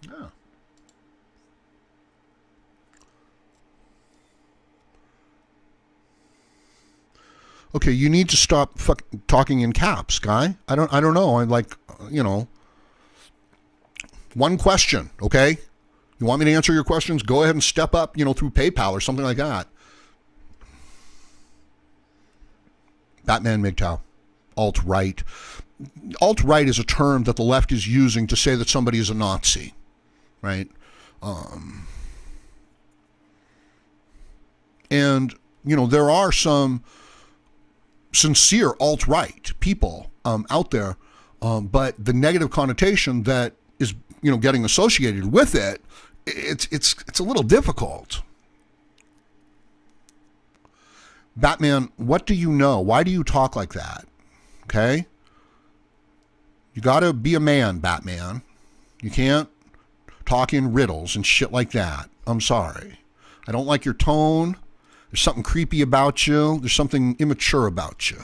Speaker 2: Yeah. Okay, you need to stop talking in caps, guy. I don't know. I'm like, one question, okay? You want me to answer your questions? Go ahead and step up, through PayPal or something like that. Batman MGTOW. Alt-right. Alt-right is a term that the left is using to say that somebody is a Nazi, right? And, there are some sincere alt-right people out there, but the negative connotation that is, getting associated with it, it's a little difficult. Batman, what do you know? Why do you talk like that? Okay? You got to be a man, Batman. You can't talk in riddles and shit like that. I'm sorry. I don't like your tone. There's something creepy about you. There's something immature about you.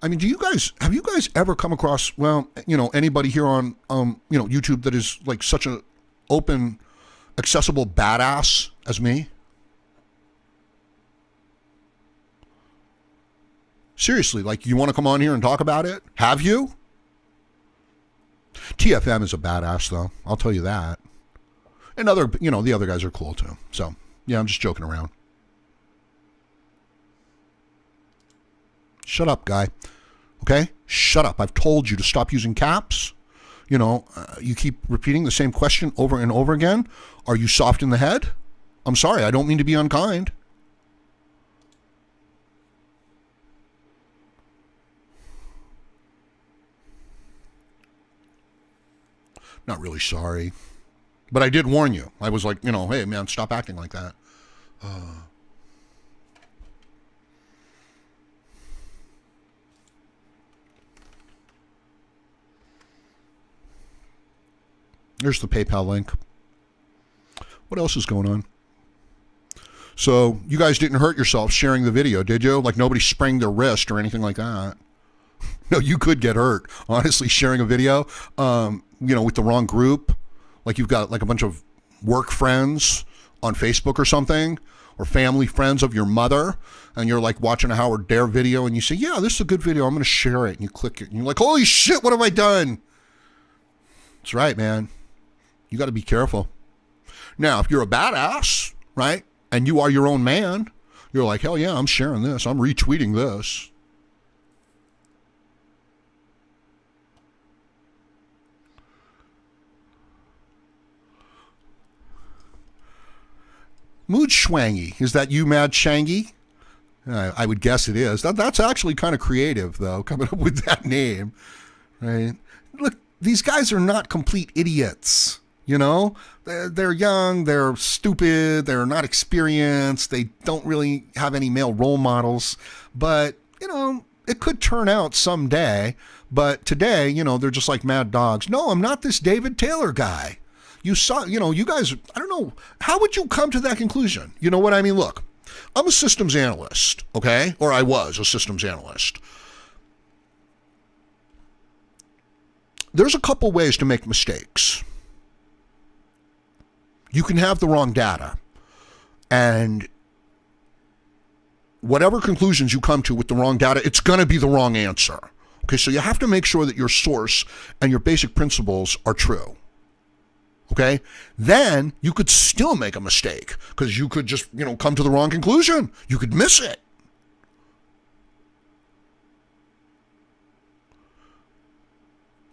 Speaker 2: I mean, have you guys ever come across, anybody here on, YouTube that is like such an open, accessible badass as me? Seriously, like, you want to come on here and talk about it? Have you? TFM is a badass, though. I'll tell you that. And the other guys are cool, too. So, yeah, I'm just joking around. Shut up, guy. Okay? Shut up. I've told you to stop using caps. You keep repeating the same question over and over again. Are you soft in the head? I'm sorry, I don't mean to be unkind. Not really sorry. But I did warn you. I was like, hey, man, stop acting like that. There's the PayPal link. What else is going on? So you guys didn't hurt yourself sharing the video, did you? Like nobody sprained their wrist or anything like that. No, you could get hurt. Honestly, sharing a video, with the wrong group. Like you've got like a bunch of work friends on Facebook or something, or family friends of your mother, and you're like watching a Howard Dare video and you say, yeah, this is a good video, I'm going to share it. And you click it and you're like, holy shit, what have I done? That's right, man. You got to be careful. Now, if you're a badass, right, and you are your own man, you're like, hell yeah, I'm sharing this. I'm retweeting this. Mood Schwangy. Is that you, Mad Shangy? I would guess it is. That's actually kind of creative, though, coming up with that name. Right? Look, these guys are not complete idiots. They're young, they're stupid, they're not experienced, they don't really have any male role models. But, it could turn out someday. But today, they're just like mad dogs. No, I'm not this David Taylor guy. You saw, you guys, I don't know, how would you come to that conclusion? You know what I mean? Look, I'm a systems analyst, okay? Or I was a systems analyst. There's a couple ways to make mistakes. You can have the wrong data, and whatever conclusions you come to with the wrong data, it's going to be the wrong answer. Okay, so you have to make sure that your source and your basic principles are true. Okay, then you could still make a mistake because you could just, come to the wrong conclusion. You could miss it.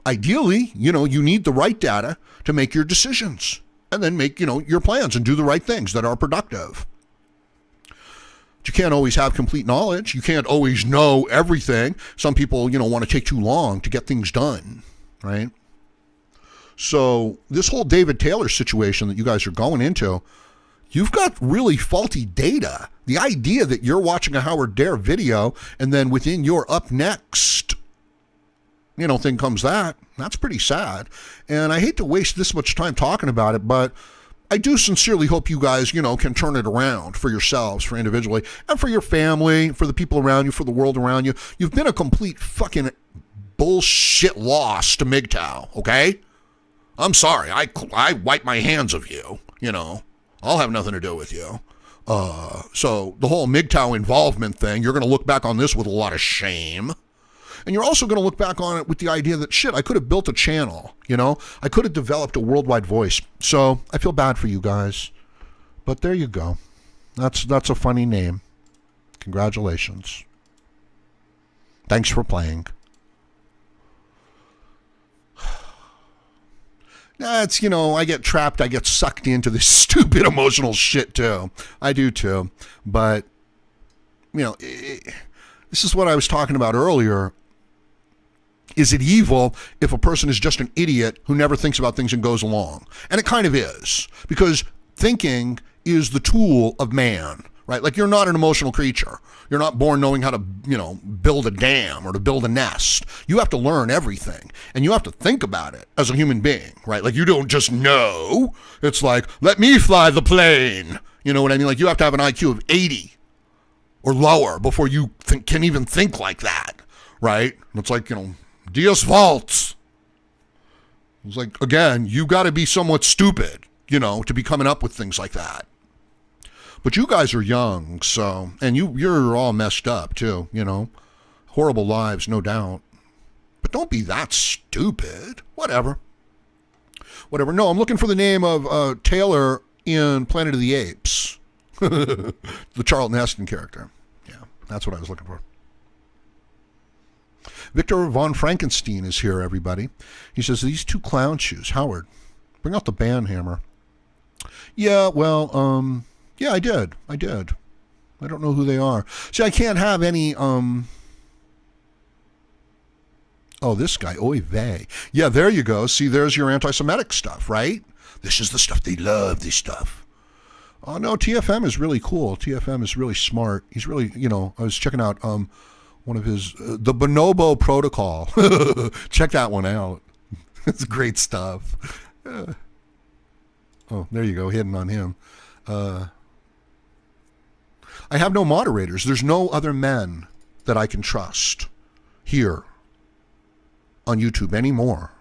Speaker 2: Ideally, you need the right data to make your decisions and then make, your plans and do the right things that are productive. But you can't always have complete knowledge. You can't always know everything. Some people, want to take too long to get things done, right? So this whole David Taylor situation that you guys are going into, you've got really faulty data. The idea that you're watching a Howard Dare video and then within your up next, thing comes that's pretty sad. And I hate to waste this much time talking about it, but I do sincerely hope you guys, can turn it around for yourselves, for individually, and for your family, for the people around you, for the world around you. You've been a complete fucking bullshit loss to MGTOW, okay? I'm sorry, I wipe my hands of you, I'll have nothing to do with you. So the whole MGTOW involvement thing, you're going to look back on this with a lot of shame. And you're also going to look back on it with the idea that, shit, I could have built a channel, I could have developed a worldwide voice. So I feel bad for you guys. But there you go. That's a funny name. Congratulations. Thanks for playing. That's, I get trapped, I get sucked into this stupid emotional shit too. I do too. But, this is what I was talking about earlier. Is it evil if a person is just an idiot who never thinks about things and goes along? And it kind of is, because thinking is the tool of man, right? Like, you're not an emotional creature. You're not born knowing how to, build a dam or to build a nest. You have to learn everything, and you have to think about it as a human being, right? Like, you don't just know. It's like, let me fly the plane. You know what I mean? Like, you have to have an IQ of 80 or lower before you can even think like that, right? And it's like, Dios Waltz. It's like, again, you got to be somewhat stupid, to be coming up with things like that. But you guys are young, so, and you're all messed up too, horrible lives, no doubt. But don't be that stupid. Whatever. No, I'm looking for the name of Taylor in Planet of the Apes. The Charlton Heston character. Yeah, that's what I was looking for. Victor von Frankenstein is here, everybody. He says, these two clown shoes. Howard, bring out the band hammer. Yeah, well, yeah, I did. I don't know who they are. See, I can't have any, oh, this guy, oy vey. Yeah, there you go. See, there's your anti-Semitic stuff, right? This is the stuff they love, this stuff. Oh, no, TFM is really cool. TFM is really smart. He's really, I was checking out one of his, the Bonobo Protocol. Check that one out. It's great stuff. Oh, there you go, hidden on him. I have no moderators. There's no other men that I can trust here on YouTube anymore.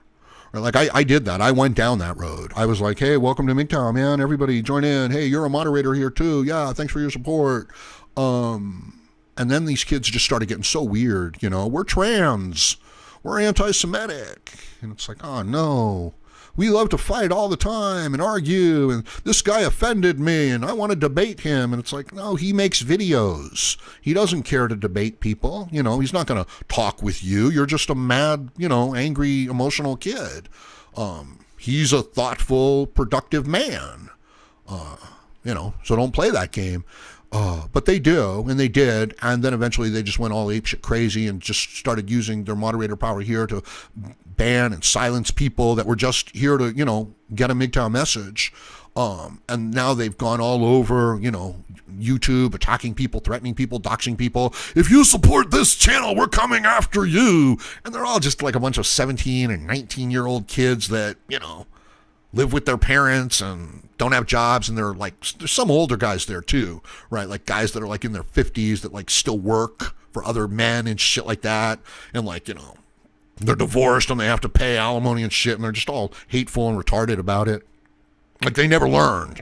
Speaker 2: Like, I did that. I went down that road. I was like, hey, welcome to MGTOW, man. Everybody join in. Hey, you're a moderator here too. Yeah, thanks for your support. And then these kids just started getting so weird. We're trans. We're anti-Semitic. And it's like, oh, no. We love to fight all the time and argue, and this guy offended me, and I want to debate him. And it's like, no, he makes videos. He doesn't care to debate people. He's not going to talk with you. You're just a mad, angry, emotional kid. He's a thoughtful, productive man. So don't play that game. But they do, and they did, and then eventually they just went all apeshit crazy and just started using their moderator power here to ban and silence people that were just here to, get a MGTOW message. And now they've gone all over, YouTube, attacking people, threatening people, doxing people. If you support this channel, we're coming after you. And they're all just like a bunch of 17 and 19-year-old kids that, live with their parents and don't have jobs, and there's some older guys there too, right? Like guys that are like in their 50s that like still work for other men and shit like that, and they're divorced and they have to pay alimony and shit, and they're just all hateful and retarded about it. Like they never learned.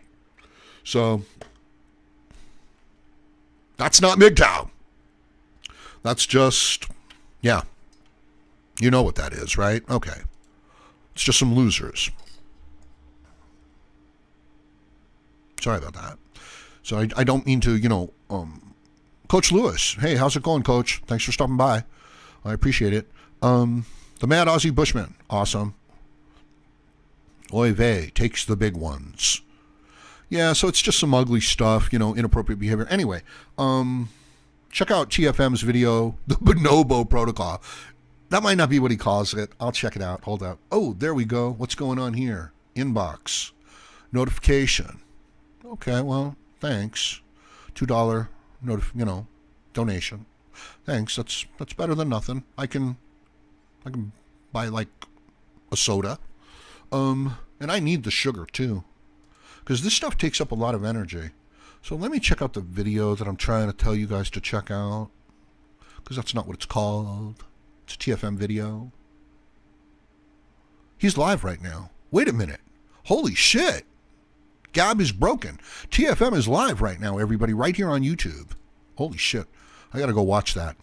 Speaker 2: So that's not MGTOW. That's just, yeah. You know what that is, right? Okay. It's just some losers. Sorry about that. So I don't mean to, Coach Lewis. Hey, how's it going, Coach? Thanks for stopping by. I appreciate it. The Mad Aussie Bushman. Awesome. Oy vey takes the big ones. Yeah, so it's just some ugly stuff, inappropriate behavior. Anyway, check out TFM's video, the Bonobo Protocol. That might not be what he calls it. I'll check it out. Hold up. Oh, there we go. What's going on here? Inbox. Notification. Okay, well, thanks. $2 donation. Thanks. That's better than nothing. I can buy like a soda. And I need the sugar too, because this stuff takes up a lot of energy. So let me check out the video that I'm trying to tell you guys to check out, because that's not what it's called. It's a TFM video. He's live right now. Wait a minute. Holy shit. Gab is broken. TFM is live right now, everybody, right here on YouTube. Holy shit. I gotta go watch that.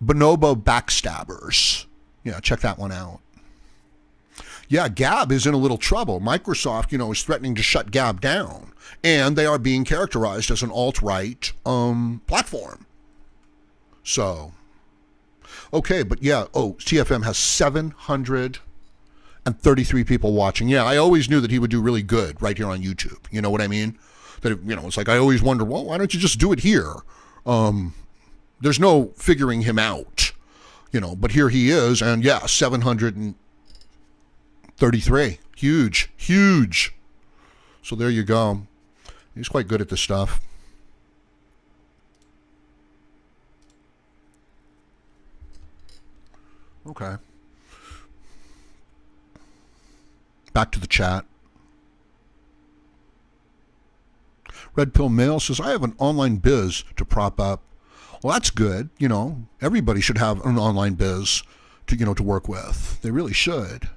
Speaker 2: Bonobo Backstabbers. Yeah, check that one out. Yeah, Gab is in a little trouble. Microsoft, is threatening to shut Gab down. And they are being characterized as an alt-right platform. So, okay, but yeah, TFM has 733 people watching. Yeah, I always knew that he would do really good right here on YouTube. You know what I mean? That, it's like I always wonder, well, why don't you just do it here? There's no figuring him out, but here he is, and yeah, 733. Huge. So there you go. He's quite good at this stuff. Okay. Back to the chat. Red Pill Mail says, I have an online biz to prop up. Well, that's good. Everybody should have an online biz to work with. They really should.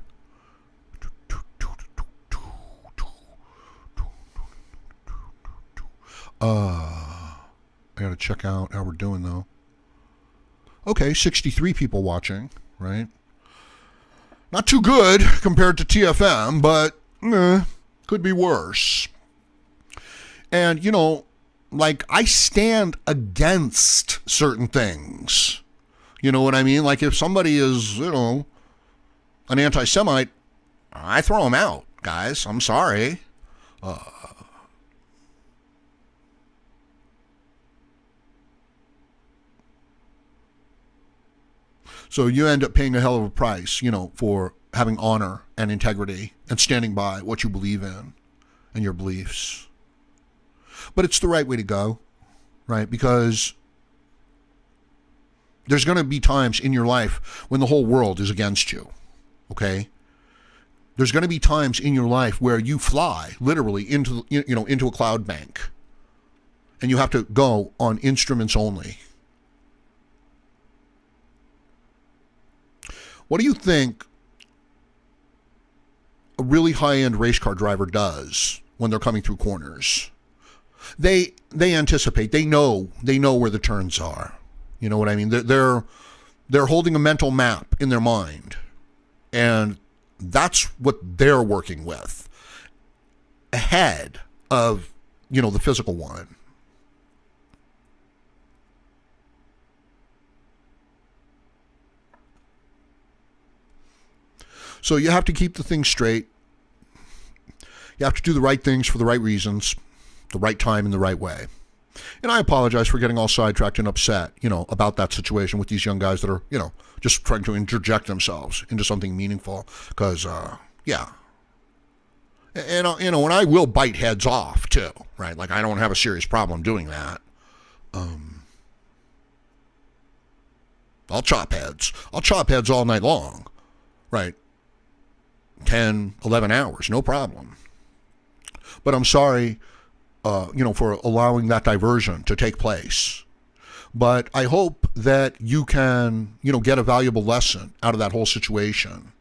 Speaker 2: I got to check out how we're doing, though. Okay, 63 people watching, right? Not too good compared to TFM, but could be worse. And, you know, like, I stand against certain things. You know what I mean? Like, if somebody is, you know, an anti-Semite, I throw them out, guys. I'm sorry. So you end up paying a hell of a price, you know, for having honor and integrity and standing by what you believe in and your beliefs. But it's the right way to go, right? Because there's going to be times in your life when the whole world is against you, okay? There's going to be times in your life where you fly literally into a cloud bank, and you have to go on instruments only. What do you think a really high-end race car driver does when they're coming through corners? They anticipate. They know where the turns are. You know what I mean? They're holding a mental map in their mind, and that's what they're working with ahead of, you know, the physical one. So you have to keep the thing straight. You have to do the right things for the right reasons, the right time, and the right way. And I apologize for getting all sidetracked and upset, you know, about that situation with these young guys that are, you know, just trying to interject themselves into something meaningful. Because, yeah. And, you know, and I will bite heads off, too, right? Like, I don't have a serious problem doing that. I'll chop heads. I'll chop heads all night long, right? 10, 11 hours, no problem. But I'm sorry, you know, for allowing that diversion to take place. But I hope that you can, you know, get a valuable lesson out of that whole situation.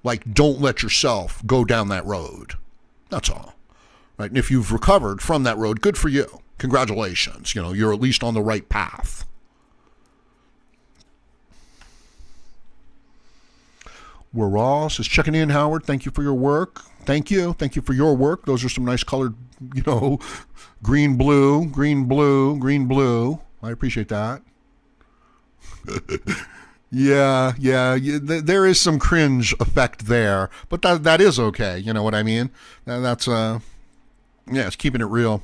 Speaker 2: Like, don't let yourself go down that road. That's all. Right? And if you've recovered from that road, good for you. Congratulations. You know, you're at least on the right path. We're Ross is checking in, Howard. Thank you for your work. Thank you. Thank you for your work. Those are some nice colored, you know, green, blue, green, blue, green, blue. I appreciate that. Yeah. There is some cringe effect there, but that is okay. You know what I mean? That's, yeah, it's keeping it real.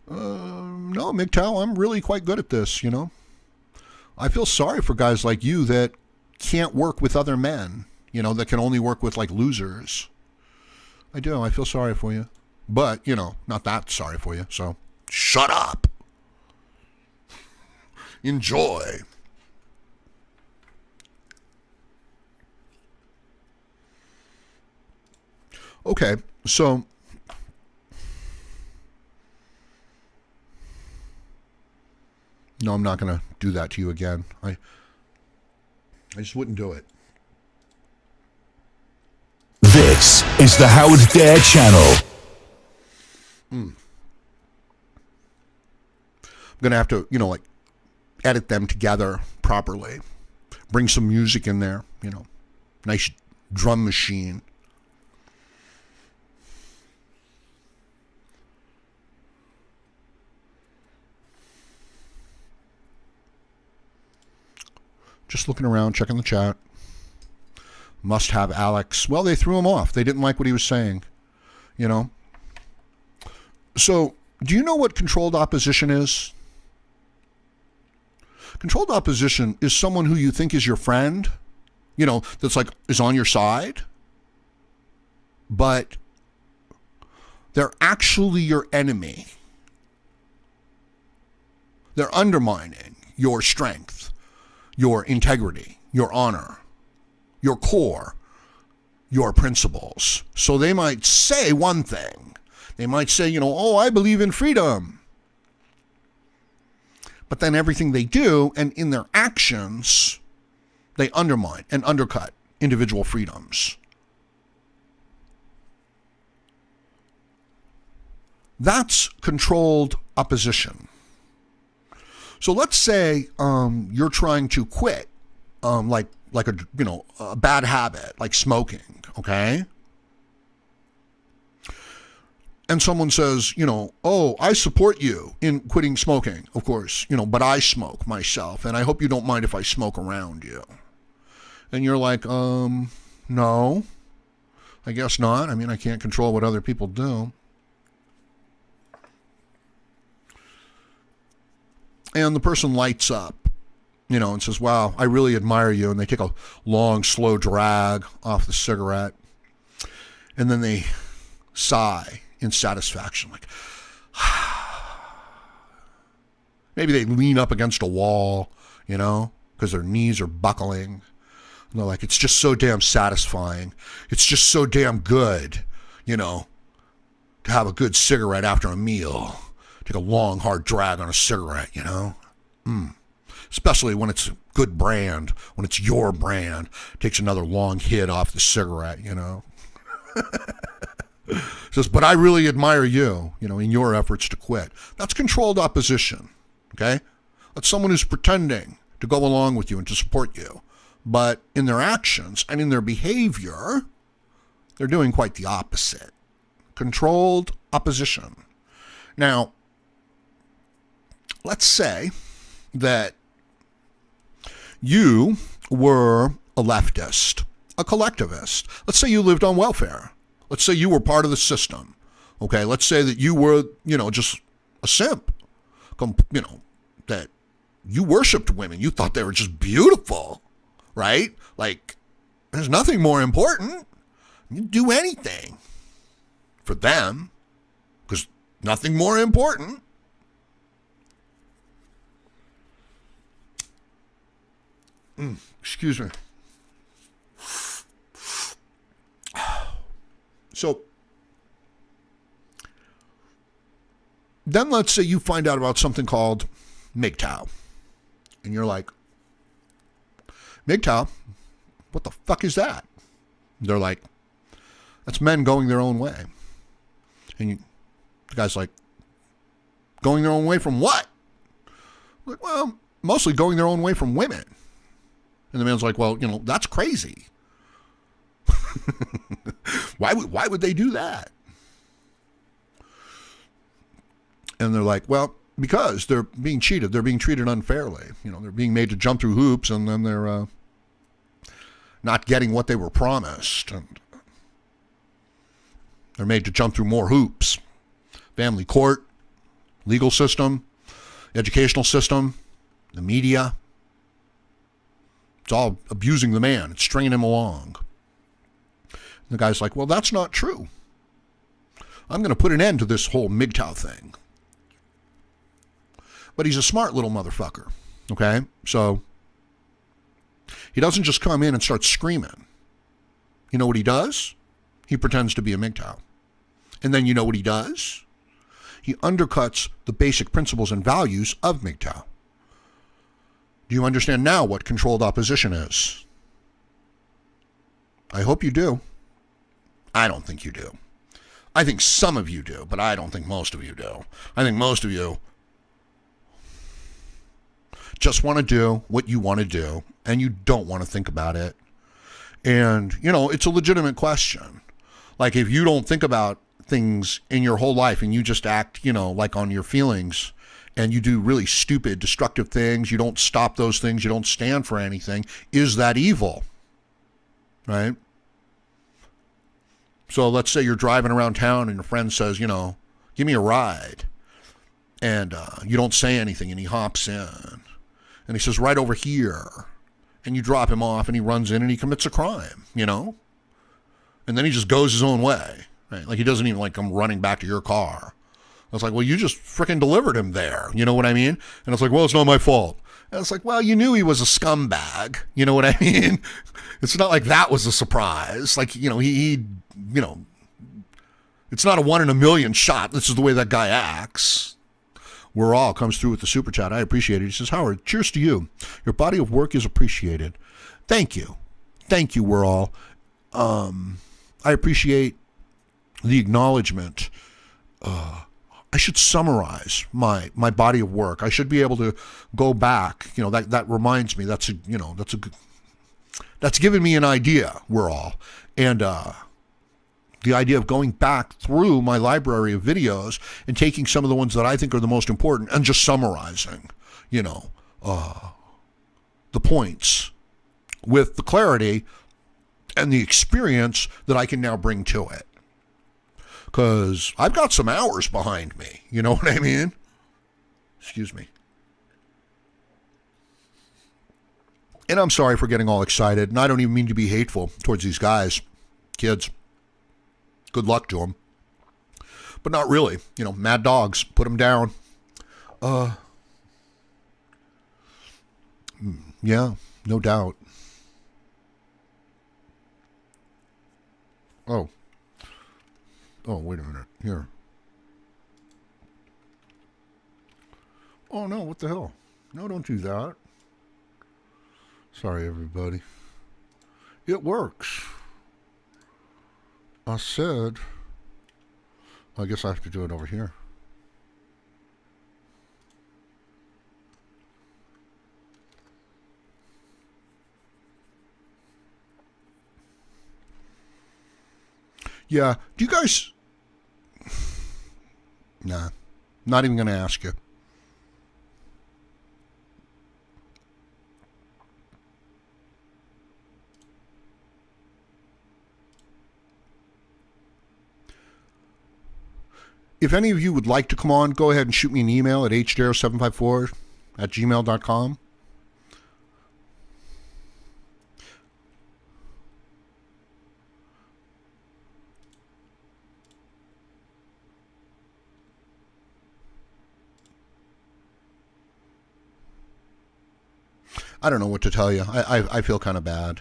Speaker 2: No, MGTOW, I'm really quite good at this, you know. I feel sorry for guys like you that can't work with other men, you know, that can only work with, like, losers. I do. I feel sorry for you. But, you know, not that sorry for you. So, shut up. Enjoy. Okay, so no, I'm not going to do that to you again. I just wouldn't do it.
Speaker 1: This is the Howard Dare Channel.
Speaker 2: I'm going to have to, you know, like, edit them together properly. Bring some music in there, you know. Nice drum machine. Just looking around, checking the chat. Must have Alex. Well, they threw him off. They didn't like what he was saying, you know. So, do you know what controlled opposition is? Controlled opposition is someone who you think is your friend, you know, that's like, is on your side, but they're actually your enemy. They're undermining your strength, your integrity, your honor, your core, your principles. So they might say one thing. They might say, you know, oh, I believe in freedom. But then everything they do and in their actions, they undermine and undercut individual freedoms. That's controlled opposition. So let's say you're trying to quit, like a bad habit, like smoking, okay? And someone says, oh, I support you in quitting smoking, of course, but I smoke myself, and I hope you don't mind if I smoke around you. And you're like, no, I guess not. I mean, I can't control what other people do. And the person lights up, and says, wow, I really admire you. And they take a long, slow drag off the cigarette. And then they sigh in satisfaction, like, maybe they lean up against a wall, because their knees are buckling. And they're like, it's just so damn satisfying. It's just so damn good, to have a good cigarette after a meal. Take a long, hard drag on a cigarette, Especially when it's a good brand, when it's your brand. Takes another long hit off the cigarette, Says, but I really admire you, in your efforts to quit. That's controlled opposition, okay? That's someone who's pretending to go along with you and to support you. But in their actions and in their behavior, they're doing quite the opposite. Controlled opposition. Now, let's say that you were a leftist, a collectivist. Let's say you lived on welfare. Let's say you were part of the system. Okay, let's say that you were, just a simp. That you worshipped women. You thought they were just beautiful, right? Like, there's nothing more important. You do anything for them because nothing more important. Excuse me. So then let's say you find out about something called MGTOW. And you're like, MGTOW? What the fuck is that? They're like, that's men going their own way. And the guy's like, going their own way from what? Like, well, mostly going their own way from women. And the man's like, well, that's crazy. Why would they do that? And they're like, well, because they're being cheated. They're being treated unfairly. They're being made to jump through hoops, and then they're not getting what they were promised. And they're made to jump through more hoops. Family court, legal system, educational system, the media. It's all abusing the man. It's stringing him along. And the guy's like, well, that's not true. I'm going to put an end to this whole MGTOW thing. But he's a smart little motherfucker, okay? So he doesn't just come in and start screaming. You know what he does? He pretends to be a MGTOW. And then you know what he does? He undercuts the basic principles and values of MGTOW. Do you understand now what controlled opposition is? I hope you do. I don't think you do. I think some of you do, but I don't think most of you do. I think most of you just want to do what you want to do, and you don't want to think about it. And, it's a legitimate question. Like, if you don't think about things in your whole life and you just act, like on your feelings, and you do really stupid, destructive things, you don't stop those things, you don't stand for anything, is that evil? Right? So let's say you're driving around town and your friend says, give me a ride. And you don't say anything, and he hops in. And he says, right over here. And you drop him off, and he runs in and he commits a crime, And then he just goes his own way. Right? Like, he doesn't even come running back to your car. I was like, well, you just freaking delivered him there. You know what I mean? And it's like, well, it's not my fault. And it's like, well, you knew he was a scumbag. You know what I mean? It's not like that was a surprise. Like, he it's not a 1 in a million shot. This is the way that guy acts. We're all comes through with the super chat. I appreciate it. He says, Howard, cheers to you. Your body of work is appreciated. Thank you. Thank you, we're all. I appreciate the acknowledgement. I should summarize my body of work. I should be able to go back. That reminds me. That's given me an idea. We're all, and the idea of going back through my library of videos and taking some of the ones that I think are the most important and just summarizing, the points with the clarity and the experience that I can now bring to it. Because I've got some hours behind me. You know what I mean? Excuse me. And I'm sorry for getting all excited. And I don't even mean to be hateful towards these guys, kids. Good luck to them. But not really. Mad dogs. Put them down. Yeah, no doubt. Oh, wait a minute. Here. Oh, no, what the hell? No, don't do that. Sorry, everybody. It works. I said, I guess I have to do it over here. Yeah, do you guys... Nah, not even going to ask you. If any of you would like to come on, go ahead and shoot me an email at hdare754@gmail.com. I don't know what to tell you. I feel kind of bad.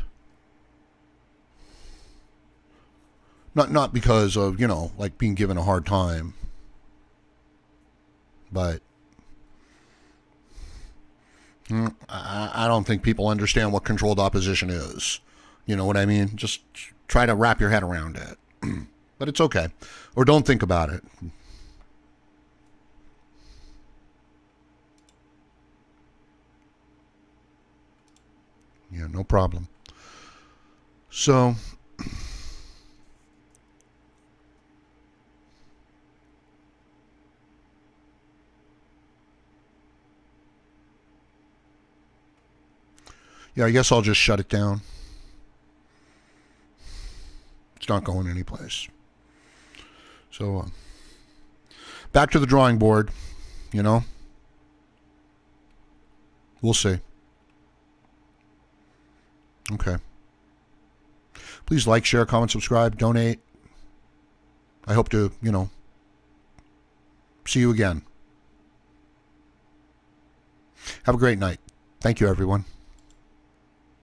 Speaker 2: Not because of, like being given a hard time. But I don't think people understand what controlled opposition is. You know what I mean? Just try to wrap your head around it. But it's okay. Or don't think about it. Yeah, no problem. So, yeah, I guess I'll just shut it down. It's not going anyplace. So, back to the drawing board, We'll see. Okay. Please like, share, comment, subscribe, donate. I hope to, see you again. Have a great night. Thank you, everyone.